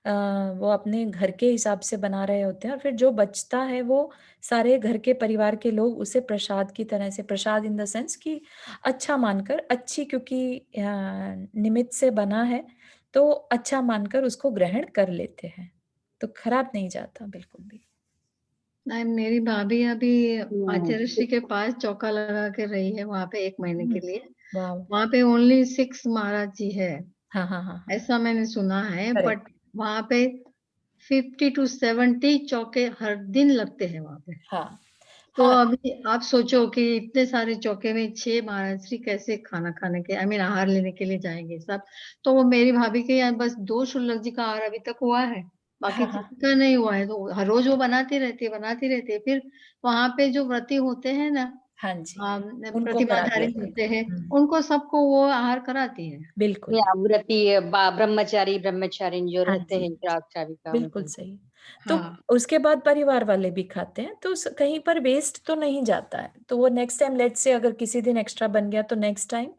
वो अपने घर के हिसाब से बना रहे होते हैं, और फिर जो बचता है वो सारे घर के परिवार के लोग उसे प्रसाद की तरह से, प्रसाद इन द सेंस कि अच्छा मानकर, अच्छी क्योंकि निमित्त से बना है तो अच्छा मानकर उसको ग्रहण कर लेते हैं, तो खराब नहीं जाता बिल्कुल भी। नहीं, मेरी भाभी अभी आचार्य श्री के पास चौका लगा के रही है वहां पे 1 महीने के लिए। वाह। वहां पे ओनली 6 महाराज जी है, हाँ हाँ हाँ हाँ, ऐसा मैंने सुना है। Correct. बट वहां पे 50 to 70 चौके हर दिन लगते हैं वहां पे। हाँ तो हाँ, अभी आप सोचो कि इतने सारे चौके में 6 महाराज श्री कैसे खाना खाने के, आहार लेने के लिए जाएंगे सब। तो वो मेरी भाभी के यहाँ बस 2 शुल्लक जी का आहार अभी तक हुआ है, बाकी हाँ, हाँ। किसी का नहीं हुआ है। तो हर रोज वो बनाती रहती है। फिर वहां पे जो व्रती होते हैं ना, हाँ जी, उनको प्रतिमाधारी कराती है। होते हैं, उनको सबको वो आहार कराती है। बिल्कुल, या व्रती ब्रह्मचारी ब्रह्मचारिणी जो हाँ रहते जी, हैं श्राविका बिल्कुल उनको। सही। तो हाँ, उसके बाद परिवार वाले भी खाते हैं, तो कहीं पर वेस्ट तो नहीं जाता है। तो वो नेक्स्ट टाइम, लेट्स से अगर किसी दिन एक्स्ट्रा बन गया तो नेक्स्ट टाइम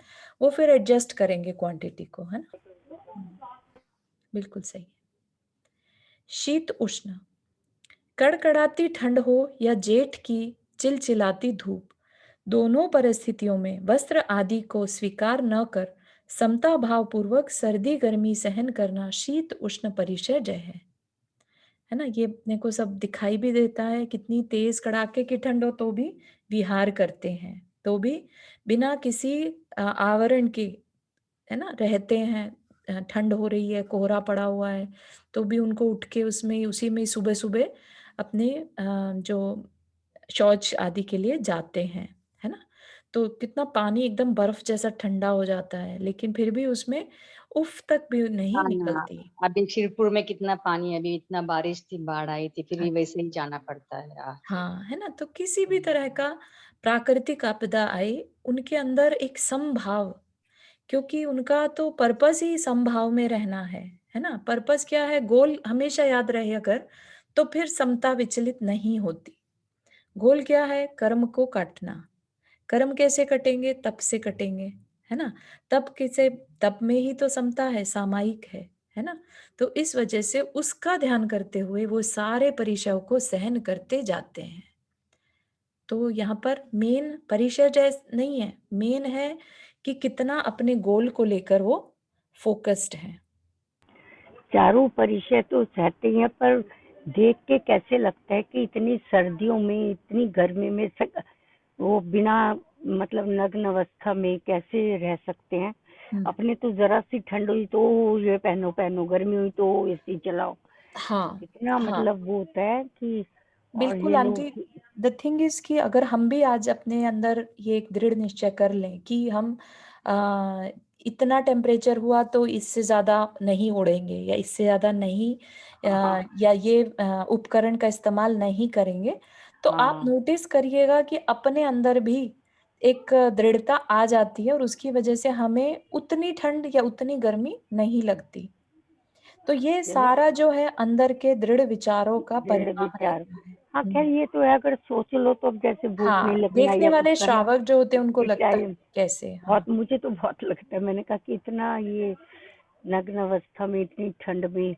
वो फिर एडजस्ट करेंगे क्वांटिटी को, है ना? बिल्कुल सही। शीत उष्ण, कड़कड़ाती ठंड हो या जेठ की चिलचिलाती धूप, दोनों परिस्थितियों में वस्त्र आदि को स्वीकार न कर समता भाव पूर्वक सर्दी गर्मी सहन करना शीत उष्ण परिचय जय है ना? ये अपने को सब दिखाई भी देता है, कितनी तेज कड़ाके की ठंड हो तो भी विहार करते हैं, तो भी बिना किसी आवरण के, है ना, रहते हैं। ठंड हो रही है, कोहरा पड़ा हुआ है, तो भी उनको उठ के उसमें उसी में सुबह सुबह अपने जो शौच आदि के लिए जाते हैं, है ना? तो कितना पानी एकदम बर्फ जैसा ठंडा हो जाता है, लेकिन फिर भी उसमें उफ तक भी नहीं हाँ ना, निकलती। अभी शिरपुर में कितना पानी है, अभी इतना बारिश थी, बाढ़ आई थी, फिर हाँ भी वैसे ही जाना पड़ता है हाँ, है ना? तो किसी भी तरह का प्राकृतिक आपदा आए, उनके अंदर एक समभाव, क्योंकि उनका तो पर्पस ही समभाव में रहना है ना? पर्पस क्या है? गोल हमेशा याद रहे अगर, तो फिर समता विचलित नहीं होती। गोल क्या है? कर्म को काटना। कर्म कैसे कटेंगे? तप से कटेंगे, है ना? तप में ही तो समता है, सामायिक है ना? तो इस वजह से उसका ध्यान करते हुए वो सारे परिचयों को सहन करते जाते हैं। तो यहाँ पर मेन परिचय जैस नहीं है, मेन है कि कितना अपने गोल को लेकर वो फोकस्ड है। चारों परिचय तो सहते हैं, पर देख के कैसे लगता है कि इतनी सर्दियों में, इतनी गर्मी में वो बिना मतलब नग्न अवस्था में कैसे रह सकते हैं। अपने तो जरा सी ठंड हुई तो ये पहनो, गर्मी हुई तो एसी चलाओ, हाँ इतना हाँ, मतलब वो होता है कि। और बिल्कुल ये आंटी। लोग द थिंग इज कि अगर हम भी आज अपने अंदर ये एक दृढ़ निश्चय कर लें कि हम आ, इतना टेम्परेचर हुआ तो इससे ज्यादा नहीं उड़ेंगे, या इससे ज्यादा नहीं या ये उपकरण का इस्तेमाल नहीं करेंगे, तो आप हाँ, नोटिस करिएगा कि अपने अंदर भी एक दृढ़ता आ जाती है, और उसकी वजह से हमें उतनी ठंड या उतनी गर्मी नहीं लगती। तो ये चलो सारा जो है अंदर के दृढ़ विचारों का दृढ़ परिणाम विचार। रहता है। हाँ खैर, ये तो है, अगर सोच लो तो अब जैसे भूख नहीं हाँ, लगना देखने या कुछ वाले करना, श्रावक जो होते हैं उनको ये क्या लगता है है, कैसे। हाँ बहुत मुझे तो बहुत लगता है। मैंने कहा कि इतना ये नग्न अवस्था में इतनी ठंड में,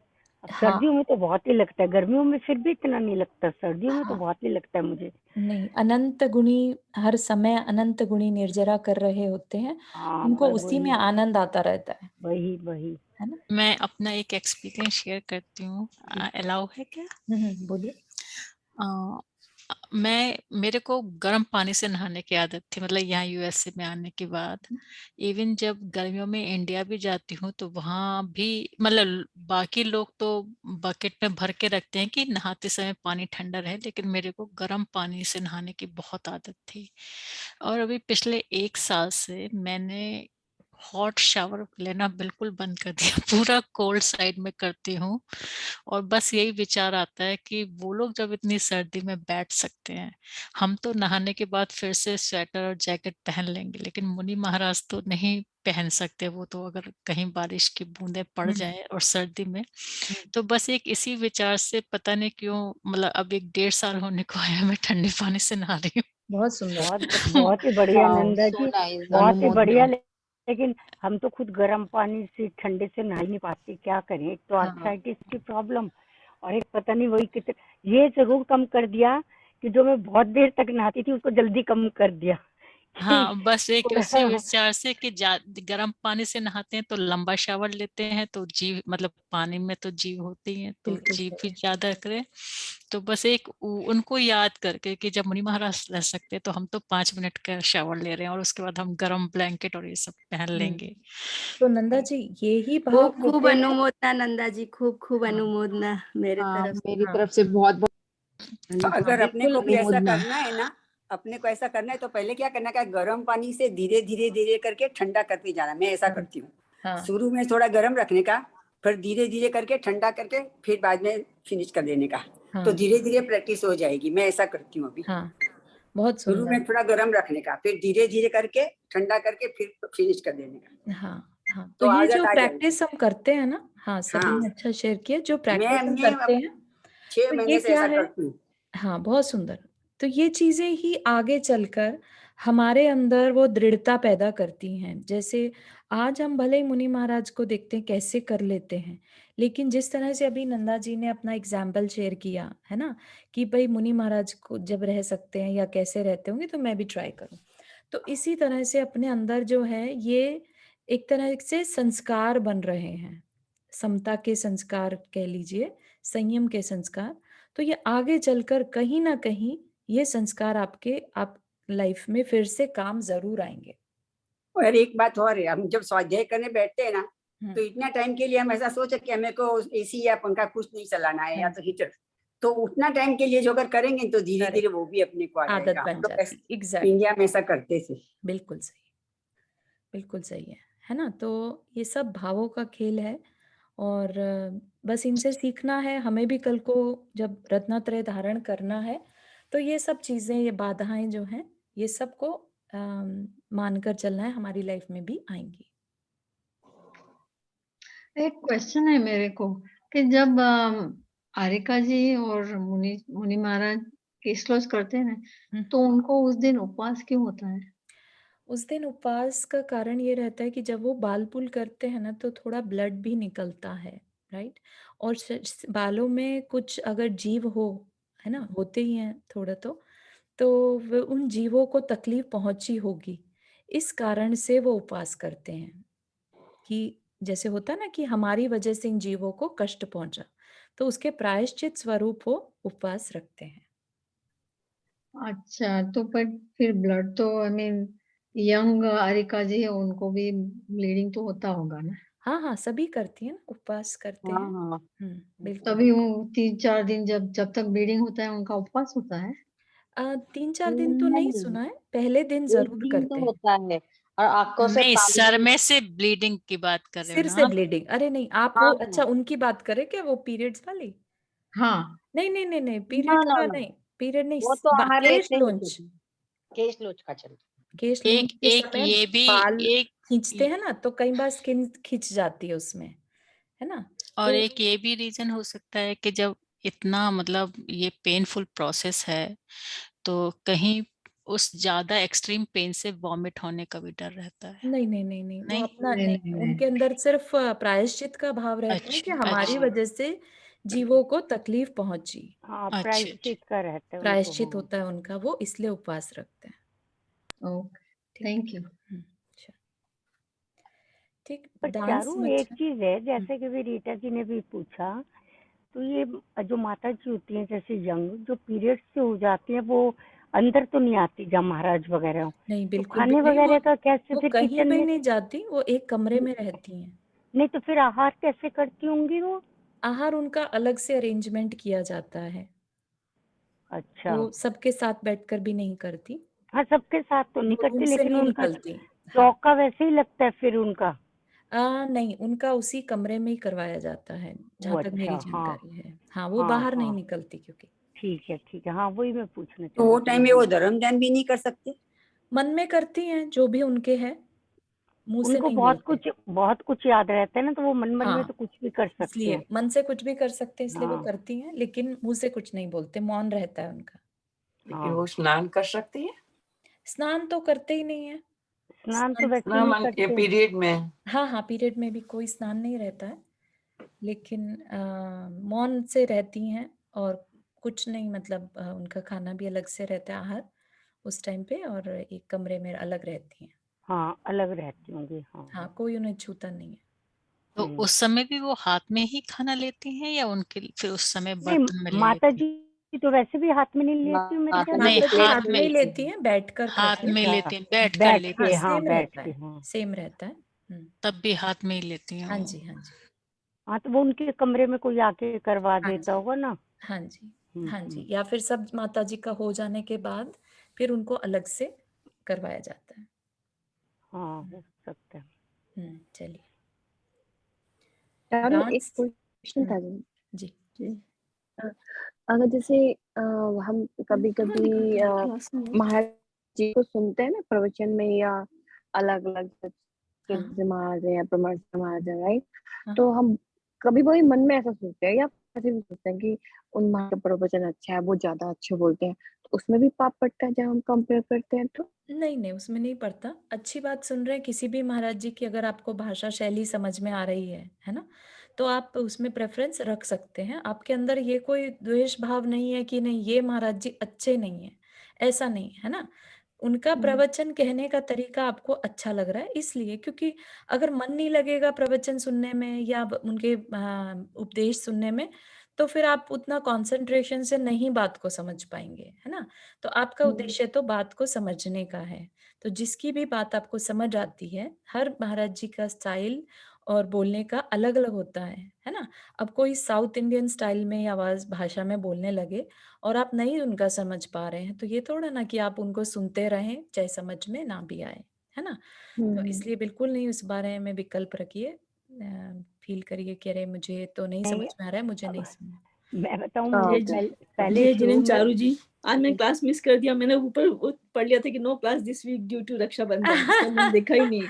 अब हाँ सर्दियों में तो बहुत ही लगता है, गर्मियों में फिर भी इतना नहीं लगता, सर्दियों में तो हाँ, बहुत ही लगता है मुझे। नहीं, अनंत गुणी हर समय अनंत गुणी निर्जरा कर रहे होते हैं, हाँ, उनको पर उसी में आनंद आता रहता वही है ना? मैं अपना एक एक्सपीरियंस शेयर करती हूँ, जी, अलाउ है क्या? बोलिए। अ, मेरे को गर्म पानी से नहाने की आदत थी, मतलब यहाँ यूएसए में आने के बाद। इवन जब गर्मियों में इंडिया भी जाती हूँ तो वहां भी मतलब बाकी लोग तो बकेट में भर के रखते हैं कि नहाते समय पानी ठंडा रहे, लेकिन मेरे को गर्म पानी से नहाने की बहुत आदत थी। और अभी पिछले 1 साल से मैंने हॉट शावर लेना बिल्कुल बंद कर दिया, पूरा कोल्ड साइड में करती हूँ। और बस यही विचार आता है कि वो लोग जब इतनी सर्दी में बैठ सकते हैं, हम तो नहाने के बाद फिर से स्वेटर और जैकेट पहन लेंगे, लेकिन मुनि महाराज तो नहीं पहन सकते। वो तो अगर कहीं बारिश की बूंदें पड़ जाए और सर्दी में, तो बस एक इसी विचार से पता नहीं क्यों, मतलब अब 1 डेढ़ साल होने को आया मैं ठंडे पानी से नहा रही हूँ। बहुत सुंदर। बहुत ही बढ़िया वाओ, नंदा सो जी, नाइस, बहुत ही बढ़िया। अनुमोदना। लेकिन हम तो खुद गर्म पानी से ठंडे से नहा ही नहीं पाते, क्या करें। एक तो हाँ आर्थराइटिस की प्रॉब्लम, और एक पता नहीं वही कितने। ये जरूर कम कर दिया कि जो मैं बहुत देर तक नहाती थी उसको जल्दी कम कर दिया कि हाँ, बस एक उसी थोड़ा। विचार से कि गर्म पानी से नहाते हैं तो लंबा शावर लेते हैं तो जीव, मतलब पानी में तो जीव होते ही हैं तो बिल्कुल जीव सही। भी ज्यादा करे। तो बस एक उनको याद करके कि जब मुनि महाराज रह सकते हैं तो हम तो 5 मिनट का शावर ले रहे हैं और उसके बाद हम गर्म ब्लैंकेट और ये सब पहन लेंगे। तो नंदा जी यही भाव खूब खूब होते हैं। अनुमोदना नंदा जी, खूब खूब हाँ अनुमोदना मेरे हाँ, तरफ से। मेरी हाँ तरफ से बहुत बहुत अनु हाँ अगर अपने बिल्कुल। को भी ऐसा अनुमोदना। करना है ना, अपने को ऐसा करना है तो पहले क्या करना है, गर्म पानी से धीरे धीरे धीरे करके ठंडा करते जाना। मैं ऐसा करती हूँ, हाँ शुरू में थोड़ा गर्म रखने का, फिर धीरे धीरे करके ठंडा करके फिर बाद में फिनिश कर देने का। तो हाँ धीरे धीरे प्रैक्टिस हो जाएगी। मैं ऐसा करती हूँ अभी, हाँ बहुत शुरू सुंदर। में थोड़ा गर्म रखने का, फिर धीरे धीरे करके ठंडा करके फिर फिनिश कर देने का, हाँ हाँ तो तो ये जो आदत आ जाएगी। प्रैक्टिस हम करते हैं ना, हाँ सभी हाँ, ने अच्छा शेयर किया, जो मैं प्रैक्टिस हम मैं करते हैं 6 तो ये महीने से क्या ऐसा है। करती हूँ। हाँ बहुत सुंदर। तो ये चीजें ही आगे चलकर हमारे अंदर वो दृढ़ता पैदा करती हैं। जैसे आज हम भले ही मुनि महाराज को देखते हैं कैसे कर लेते हैं, लेकिन जिस तरह से अभी नंदा जी ने अपना एग्जाम्पल शेयर किया है ना, कि भाई मुनि महाराज को जब रह सकते हैं या कैसे रहते होंगे तो मैं भी ट्राई करूं। तो इसी तरह से अपने अंदर जो है ये एक तरह से संस्कार बन रहे हैं, समता के संस्कार कह लीजिए, संयम के संस्कार। तो ये आगे चलकर कहीं ना कहीं ये संस्कार आप लाइफ में फिर से काम जरूर आएंगे। और एक बात और है, हम जब स्वाध्याय करने बैठते हैं ना, तो हम्म, इतना टाइम के लिए हम ऐसा सोच कि हमें को एसी या पंखा कुछ नहीं चलाना है हाँ या तो जी, हीटर, तो उतना टाइम के लिए जो अगर करेंगे तो धीरे धीरे करेक्ट, वो भी अपने को आ आदत जाएगा। हम बन लोग जाती, एग्जैक्ट, इंडिया में ऐसा करते थे। बिल्कुल सही, बिल्कुल सही है ना। तो ये सब भावों का खेल है, और बस इनसे सीखना है हमें भी। कल को जब रत्नत्रय धारण करना है तो ये सब चीजें, ये बाधाएं जो हैं, ये सबको मानकर चलना है, हमारी लाइफ में भी आएंगी। एक क्वेश्चन है मेरे को कि जब आरिका जी और मुनि मुनि महाराज केश क्लोज करते हैं ना, तो उनको उस दिन उपवास क्यों होता है? उस दिन उपवास का कारण ये रहता है कि जब वो बाल पुल करते हैं ना तो थोड़ा ब्लड भी निकलता है, राइट। और बालों में कुछ अगर जीव हो, है ना, होते ही हैं थोड़ा तो वो उन जीवों को तकलीफ पहुंची होगी, इस कारण से वो उपवास करते हैं। कि जैसे होता ना कि हमारी वजह से इन जीवों को कष्ट पहुंचा, तो उसके प्रायश्चित स्वरूप वो उपवास रखते हैं। अच्छा, तो पर फिर ब्लड तो आई मीन यंग आरिका जी है, उनको भी ब्लीडिंग तो होता होगा ना? हाँ हाँ सभी करती हैं ना, उपवास करते हाँ हैं। हाँ, बिल्कुल। तभी वो 3-4 दिन जब तक ब्लीडिंग होता है उनका उपवास होता है। 3-4 दिन तो नहीं नहीं, सुना है, पहले दिन एक जरूर दिन तो करते हैं। होता है और आंखों से नहीं, सर पानी। में से ब्लीडिंग की बात कर रहे हो सिर ना से आप? ब्लीडिंग, अरे नहीं आप हाँ वो, अच्छा हाँ, उनकी बात करें क्या, वो पीरियड्स वाली? हाँ, नहीं नहीं नहीं नहीं, ना पीरियड ना का ना, नहीं, पीरियड नहीं, वो तो आहार केश लेते लेते लूंज, थे। केश लोच का चल केश लूंज एक के एक समय ये भी, बाल एक खींचते हैं ना, तो कई बार स्किन खींच जाती है उसमें, है ना। और तो एक ये भी रीजन हो सकता है कि जब इतना, मतलब ये पेनफुल प्रोसेस है तो कहीं उस ज्यादा एक्सट्रीम पेन से वॉमिट होने का भी डर रहता है। नहीं नहीं नहीं नहीं, वो नहीं? अपना नहीं नहीं, नहीं उनके नहीं। अंदर सिर्फ प्रायश्चित का भाव रहता है कि अच्छा हमारी अच्छा हाँ, वजह से जीवों को तकलीफ पहुंची। हाँ, अच्छा अच्छा। प्रायश्चित का रहता है उनको। प्रायश्चित हाँ, होता है उनका, वो इसलिए उपवास रखते हैं। ओके, ठीक थैंक यू। है। अच्छा, ठीक। पर डांस चारू मच एक चीज है, जैसे कि भी रीटा जी ने भी पूछा तो ये जो माता जी होती हैं जैसे यंग, जो पीरियड से हो जाती हैं, वो अंदर तो नहीं आती जहाँ महाराज वगैरह हो, नहीं तो बिल्कुल भी खाने नहीं, वगैरह का कैसे वो फिर कहीं किचन पे में? नहीं जाती, वो एक कमरे में रहती हैं। नहीं तो फिर आहार कैसे करती होंगी वो? आहार उनका अलग से अरेंजमेंट किया जाता है, अच्छा, वो सबके साथ बैठकर भी नहीं करती, हाँ सबके साथ तो नहीं वो रूम करती, से लेकिन नहीं उनका निकलती। हाँ, चौका वैसे ही लगता है फिर उनका। नहीं उनका उसी कमरे में ही करवाया जाता है, वो जहाँ तक अच्छा, मेरी हाँ जानकारी है। हाँ, वो हाँ बाहर नहीं हाँ, निकलती क्योंकि ठीक है, हाँ वही मैं पूछना तो चाह वो रही टाइम थी। में वो धर्म ध्यान भी नहीं कर सकते? मन में करती हैं जो भी उनके है, मुँह से उनको नहीं बोलते। बहुत कुछ याद रहता है ना, तो वो मन मन में हाँ, तो कुछ भी कर सकते इसलिए हैं। मन से कुछ भी कर सकते हैं, इसलिए वो हाँ करती हैं, लेकिन मुँह से कुछ नहीं बोलते, मौन रहता है उनका। लेकिन हाँ, वो स्नान कर सकती है? स्नान तो करते ही नहीं है। स्नान तो स्नान वैसे ना नहीं मन ये करते। पीरियड में। हाँ, हाँ, पीरियड में भी कोई स्नान नहीं रहता है, लेकिन मौन से रहती हैं और कुछ नहीं, मतलब उनका खाना भी अलग से रहता है, आहार उस टाइम पे, और एक कमरे में अलग रहती हैं। हाँ अलग रहती होंगी, हाँ हाँ, कोई उन्हें छूता नहीं है। तो हम्म। उस समय भी वो हाथ में ही खाना लेती हैं या उनके फिर उस समय नहीं, बर्तन में ले माता लेती हैं? जी तो वैसे भी हाथ में नहीं लेती हूँ मेरे ख्याल से। नहीं, माता जी हाथ हाथ में, में ही लेती हैं, बैठकर हाथ खाते हैं। में अच्छा, लेती हैं, बैठ कर बैठ लेती हाँ, के, हैं, हाँ सेम बैठ रहता के, है, हाँ सेम रहता है। तब भी हाथ में ही लेती हैं हाँ वो। जी, हाँ जी। हाँ तो वो उनके कमरे में कोई आके करवा हाँ देता जी, होगा ना। हाँ जी, हाँ जी, हम्म। या फिर सब माता जी का हो जाने के बाद फिर उनको अलग से करवाया जाता है। हाँ हो सकता है। चलिए। चारू, एक डांस। क्वेश्चन था जी। अ, अगर जैसे हम कभी कभी महाराज जी को सुनते हैं ना प्रवचन में, या अलग अलग हाँ, महाराज है या प्रमाण महाराज है, राइट? हाँ, तो हम कभी कभी मन में ऐसा सोचते हैं, या ऐसे भी सोचते हैं कि उन महाराज का प्रवचन अच्छा है, वो ज्यादा अच्छे बोलते हैं, तो उसमें भी पाप पड़ता है जब हम कंपेयर करते हैं तो? नहीं, नहीं, उसमें नहीं पड़ता। अच्छी बात सुन रहे हैं किसी भी महाराज जी की, अगर आपको भाषा शैली समझ में आ रही है ना? तो आप उसमें प्रेफ़रेंस रख सकते हैं। आपके अंदर ये कोई द्वेष भाव नहीं है कि नहीं ये महाराज जी अच्छे नहीं हैं, ऐसा नहीं, है ना? उनका प्रवचन कहने का तरीका आपको अच्छा लग रहा है इसलिए, क्योंकि अगर मन नहीं लगेगा प्रवचन सुनने में या उनके उपदेश सुनने में, तो फिर आप उतना कॉन्सन्ट्रेशन से नहीं बात को समझ पाएँगे, है ना? तो आपका उद्देश्य तो बात को समझने का है। तो जिसकी भी बात आपको समझ आती है, हर महाराज जी का स्टाइल और बोलने का अलग-अलग होता है ना? अब कोई साउथ इंडियन स्टाइल में या आवाज़ भाषा में बोलने लगे और आप नहीं उनका समझ पा रहे हैं, तो ये थोड़ा ना कि आप उनको सुनते रहें, चाहे समझ में ना भी आए, है ना? तो इसलिए बिल्कुल नहीं उस बारे में विकल्प रखिए। फ़ील करिए कि अरे मुझे तो नहीं नहीं, समझ में आ रहा है, मुझे अब नहीं सुनना। मैं बताऊँ, हाँ, पहले जय शुरू जिनेंद्र में चारू जी, आज मैं क्लास मिस कर दिया। मैंने ऊपर वो पढ़ लिया था कि no class this week due to Rakshabandhan, इसका मैंने देखा ही नहीं।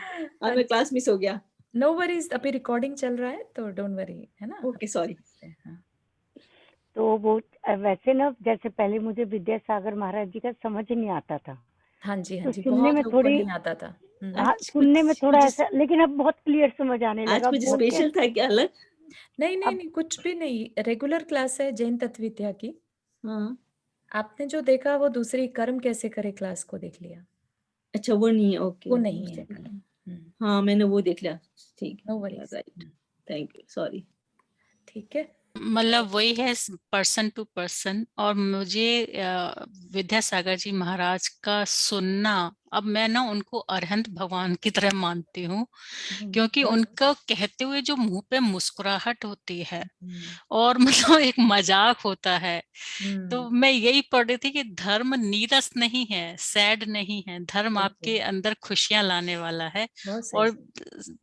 आज मैं क्लास मिस हो गया। नो वरीज़, अभी रिकॉर्डिंग चल रहा है तो डोंट वरी, है ना? Okay, sorry. हाँ। तो वो वैसे ना, जैसे पहले मुझे विद्यासागर महाराज जी का समझ नहीं आता था, हाँ जी, हाँ तो जी, सुनने बहुत में लोग को थोड़ी, नहीं आता था। हाँ आज सुनने में थोड़ा कुछ ऐसा, लेकिन अब बहुत क्लियर समझ आने आज लगा, कुछ बहुत स्पेशल था क्या अलग? नहीं, नहीं, अब नहीं, कुछ भी नहीं, रेगुलर क्लास है जैन तत्व विद्या की। हाँ, आपने जो देखा वो दूसरी कर्म कैसे करे क्लास को देख लिया, अच्छा वो नहीं है, ओके। वो नहीं है कल। हाँ, मैंने वो देख लिया, ठीक नो है, worries. Right, thank you, sorry. ठीक है। मतलब वही है पर्सन टू पर्सन। और मुझे विद्यासागर जी महाराज का सुनना, अब मैं ना उनको अरहंत भगवान की तरह मानती हूँ, क्योंकि उनका कहते हुए जो मुंह पे मुस्कुराहट होती है और मतलब एक मजाक होता है। तो मैं यही पढ़ रही थी कि धर्म नीरस नहीं है, सैड नहीं है, धर्म आपके अंदर खुशियां लाने वाला है। बहुत सही। और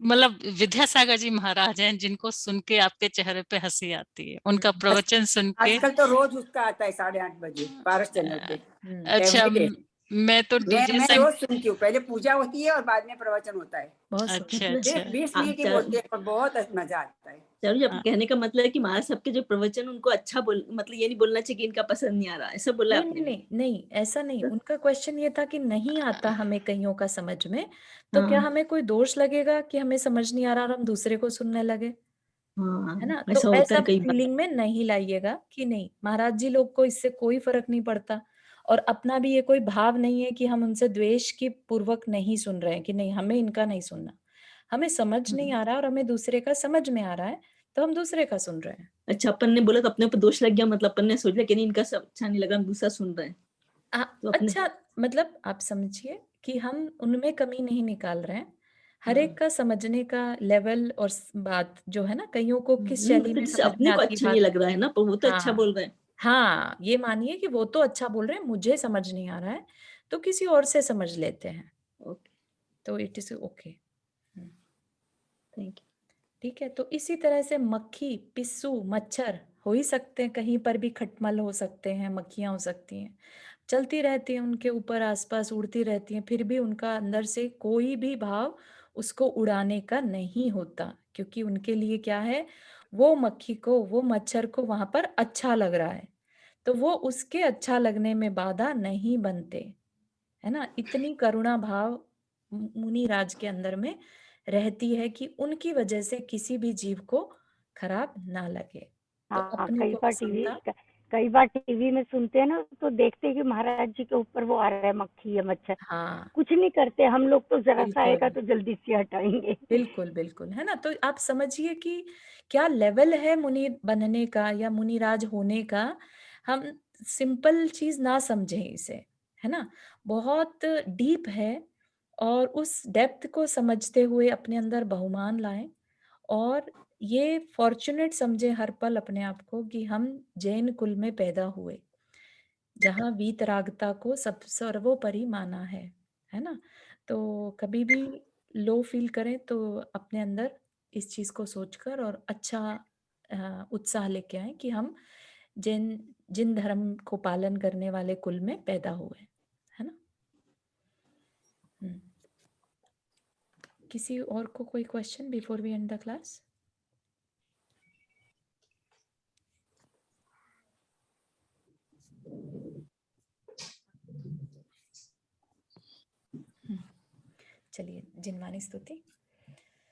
मतलब विद्यासागर जी महाराज हैं जिनको सुन के आपके चेहरे पे हंसी आती है, उनका प्रवचन सुन के। आजकल तो रोज उसका आता है 8:30 बजे पारस चैनल पे, अच्छा, एवरीडे। मैं तो मैं जैसे, रोज सुनती हूँ, पहले पूजा होती है और बाद में प्रवचन होता है। बहुत अच्छा सुंदर। अच्छा। 20 मिनट ही बोलते हैं पर बहुत मजा आता है। चारू जी, आपके कहने का मतलब है कि महाराज सबके जो प्रवचन उनको अच्छा बोल, मतलब ये नहीं बोलना चाहिए कि इनका पसंद नहीं आ रहा, ऐसा बोला नहीं, आपने? नहीं, नहीं, नहीं, ऐसा नहीं। उनका क्वेश्चन ये था कि नहीं आता हमें कइयों का समझ में, तो क्या हमें कोई दोष लगेगा कि हमें समझ नहीं आ रहा और हम दूसरे को सुनने लगे? है ना? ऐसा तो होता ऐसा है कई बार। फीलिंग में नहीं लाइएगा कि नहीं, महाराज जी लोग को इससे कोई फ़र्क नहीं पड़ता, और अपना भी ये कोई भाव नहीं है कि हम उनसे द्वेष की पूर्वक नहीं सुन रहे हैं कि नहीं हमें इनका नहीं सुनना। हमें समझ नहीं आ रहा और हमें दूसरे का समझ में आ रहा है, तो हम दूसरे का सुन रहे हैं। अच्छा अपन ने बोला तो अपने ऊपर दोष लग गया, मतलब अपन ने सोच लिया कि नहीं इनका सब अच्छा नहीं लगा, हम दूसरा सुन रहे हैं। तो अपने अच्छा, मतलब आप समझिए कि हम उनमें कमी नहीं निकाल रहे हैं, हर एक का समझने का लेवल और बात जो है ना, कईयों को किस शैली मतलब में जैसे समझ में अपने को आती अच्छा बात। नहीं लग रहा है ना, पर वो तो अच्छा हाँ बोल रहे हैं। हाँ, ये मानिए कि वो तो अच्छा बोल रहे हैं, मुझे समझ नहीं आ रहा है, तो किसी और से समझ लेते हैं, ओके, तो it is okay. Thank you. ठीक है, तो इसी तरह से मक्खी, पिस्सू, मच्छर हो ही सकते हैं, कहीं पर भी खटमल हो सकते हैं, मक्खियां हो सकती हैं, चलती रहती हैं उनके ऊपर, आसपास उड़ती रहती हैं, फिर भी उनका अंदर से कोई भी भाव उसको उड़ाने का नहीं होता, क्योंकि उनके लिए क्या है, वो मक्खी को, वो मच्छर को वहां पर अच्छा लग रहा है, तो वो उसके अच्छा लगने में बाधा नहीं बनते, है ना। इतनी करुणा भाव मुनि राज के अंदर में रहती है कि उनकी वजह से किसी भी जीव को खराब ना लगे, तो हाँ, अपने को भी समता। कई बार टीवी में सुनते हैं ना, तो देखते हैं कि महाराज जी के ऊपर वो आ रहा है मक्खी या मच्छर, हाँ कुछ नहीं करते हम लोग, तो जरा सा आएगा बिल्कुल तो जल्दी से हटाएंगे। बिल्कुल बिल्कुल, है ना। तो आप समझिए कि क्या लेवल है मुनि बनने का या मुनिराज होने का। हम सिंपल चीज ना समझें इसे, है ना, बहुत डीप है, और उस डेप्थ को समझते हुए अपने अंदर बहुमान लाएं, और ये फॉर्चुनेट समझे हर पल अपने आप को कि हम जैन कुल में पैदा हुए, जहाँ वीतरागता को सब सर्वोपरि माना है ना। तो कभी भी लो फील करें तो अपने अंदर इस चीज को सोचकर और अच्छा उत्साह लेके आए कि हम जिन जिन धर्म को पालन करने वाले कुल में पैदा हुए, है ना। किसी और को कोई question before we end the class? चलिए, जिनवानी स्तुति।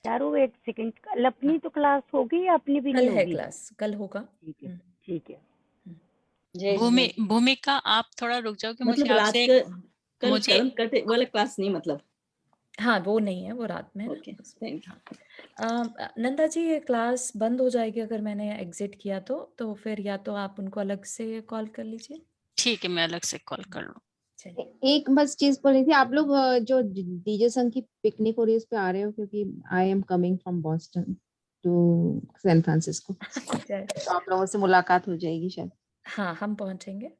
चारों एक सेकंड, कल अपनी तो क्लास होगी या अपनी भी नहीं कल है होगी? क्लास, कल होगा। ठीक है। भूमिका आप थोड़ा रुक जाओगे, मुझे मतलब रात आपसे का कल मुझे कर्म करते वाला क्लास नहीं, मतलब हाँ वो नहीं है, वो रात में है okay, thank you. Nanda ji, ये क्लास बंद हो जाएगी अगर मैंने एग्जिट किया तो फिर या तो आप उनको अलग से कॉल कर लीजिए। ठीक है, मैं अलग से कॉल कर लूँ। एक बस चीज बोल रही थी, आप लोग जो डीजे संघ की पिकनिक हो रही है उस पे आ रहे हो? क्योंकि I am coming from Boston to San Francisco, तो आप लोगों से मुलाकात हो जाएगी शायद। हाँ, हम पहुंचेंगे।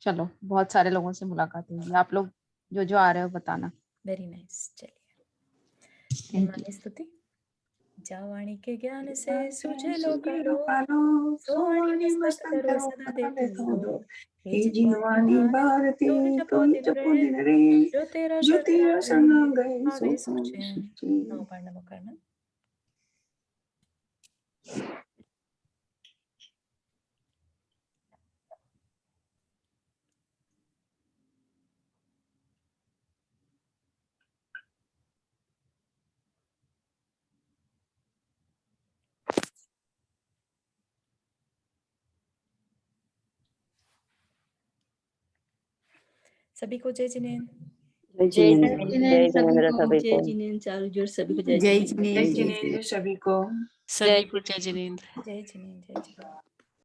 चलो, बहुत सारे लोगों से मुलाकात होगी, आप लोग जो जो आ रहे हो बताना। Very nice. चलिए, थैंक यू। जिनवानी स्तुति। जावाणी के ज्ञान से सूझे लोकालो, सोवाणी मस्तक करो सदा देते हो। हे जिनवानी भारती, तो ही जपो दिन रे, जो तेरा शरण गए आवे सूझे। नमो पार नमो करना। सभी को जय जिनेन्द्र। जय जिनेन्द्र सभी जय को। जिनेन्द्र, चारू जोर सभी को जय जय जिनेन्द्र। जिनेन्द्र सभी को। सभी को जय जिनेन्द्र। जय जिनेन्द्र, जय जिनेन्द्र।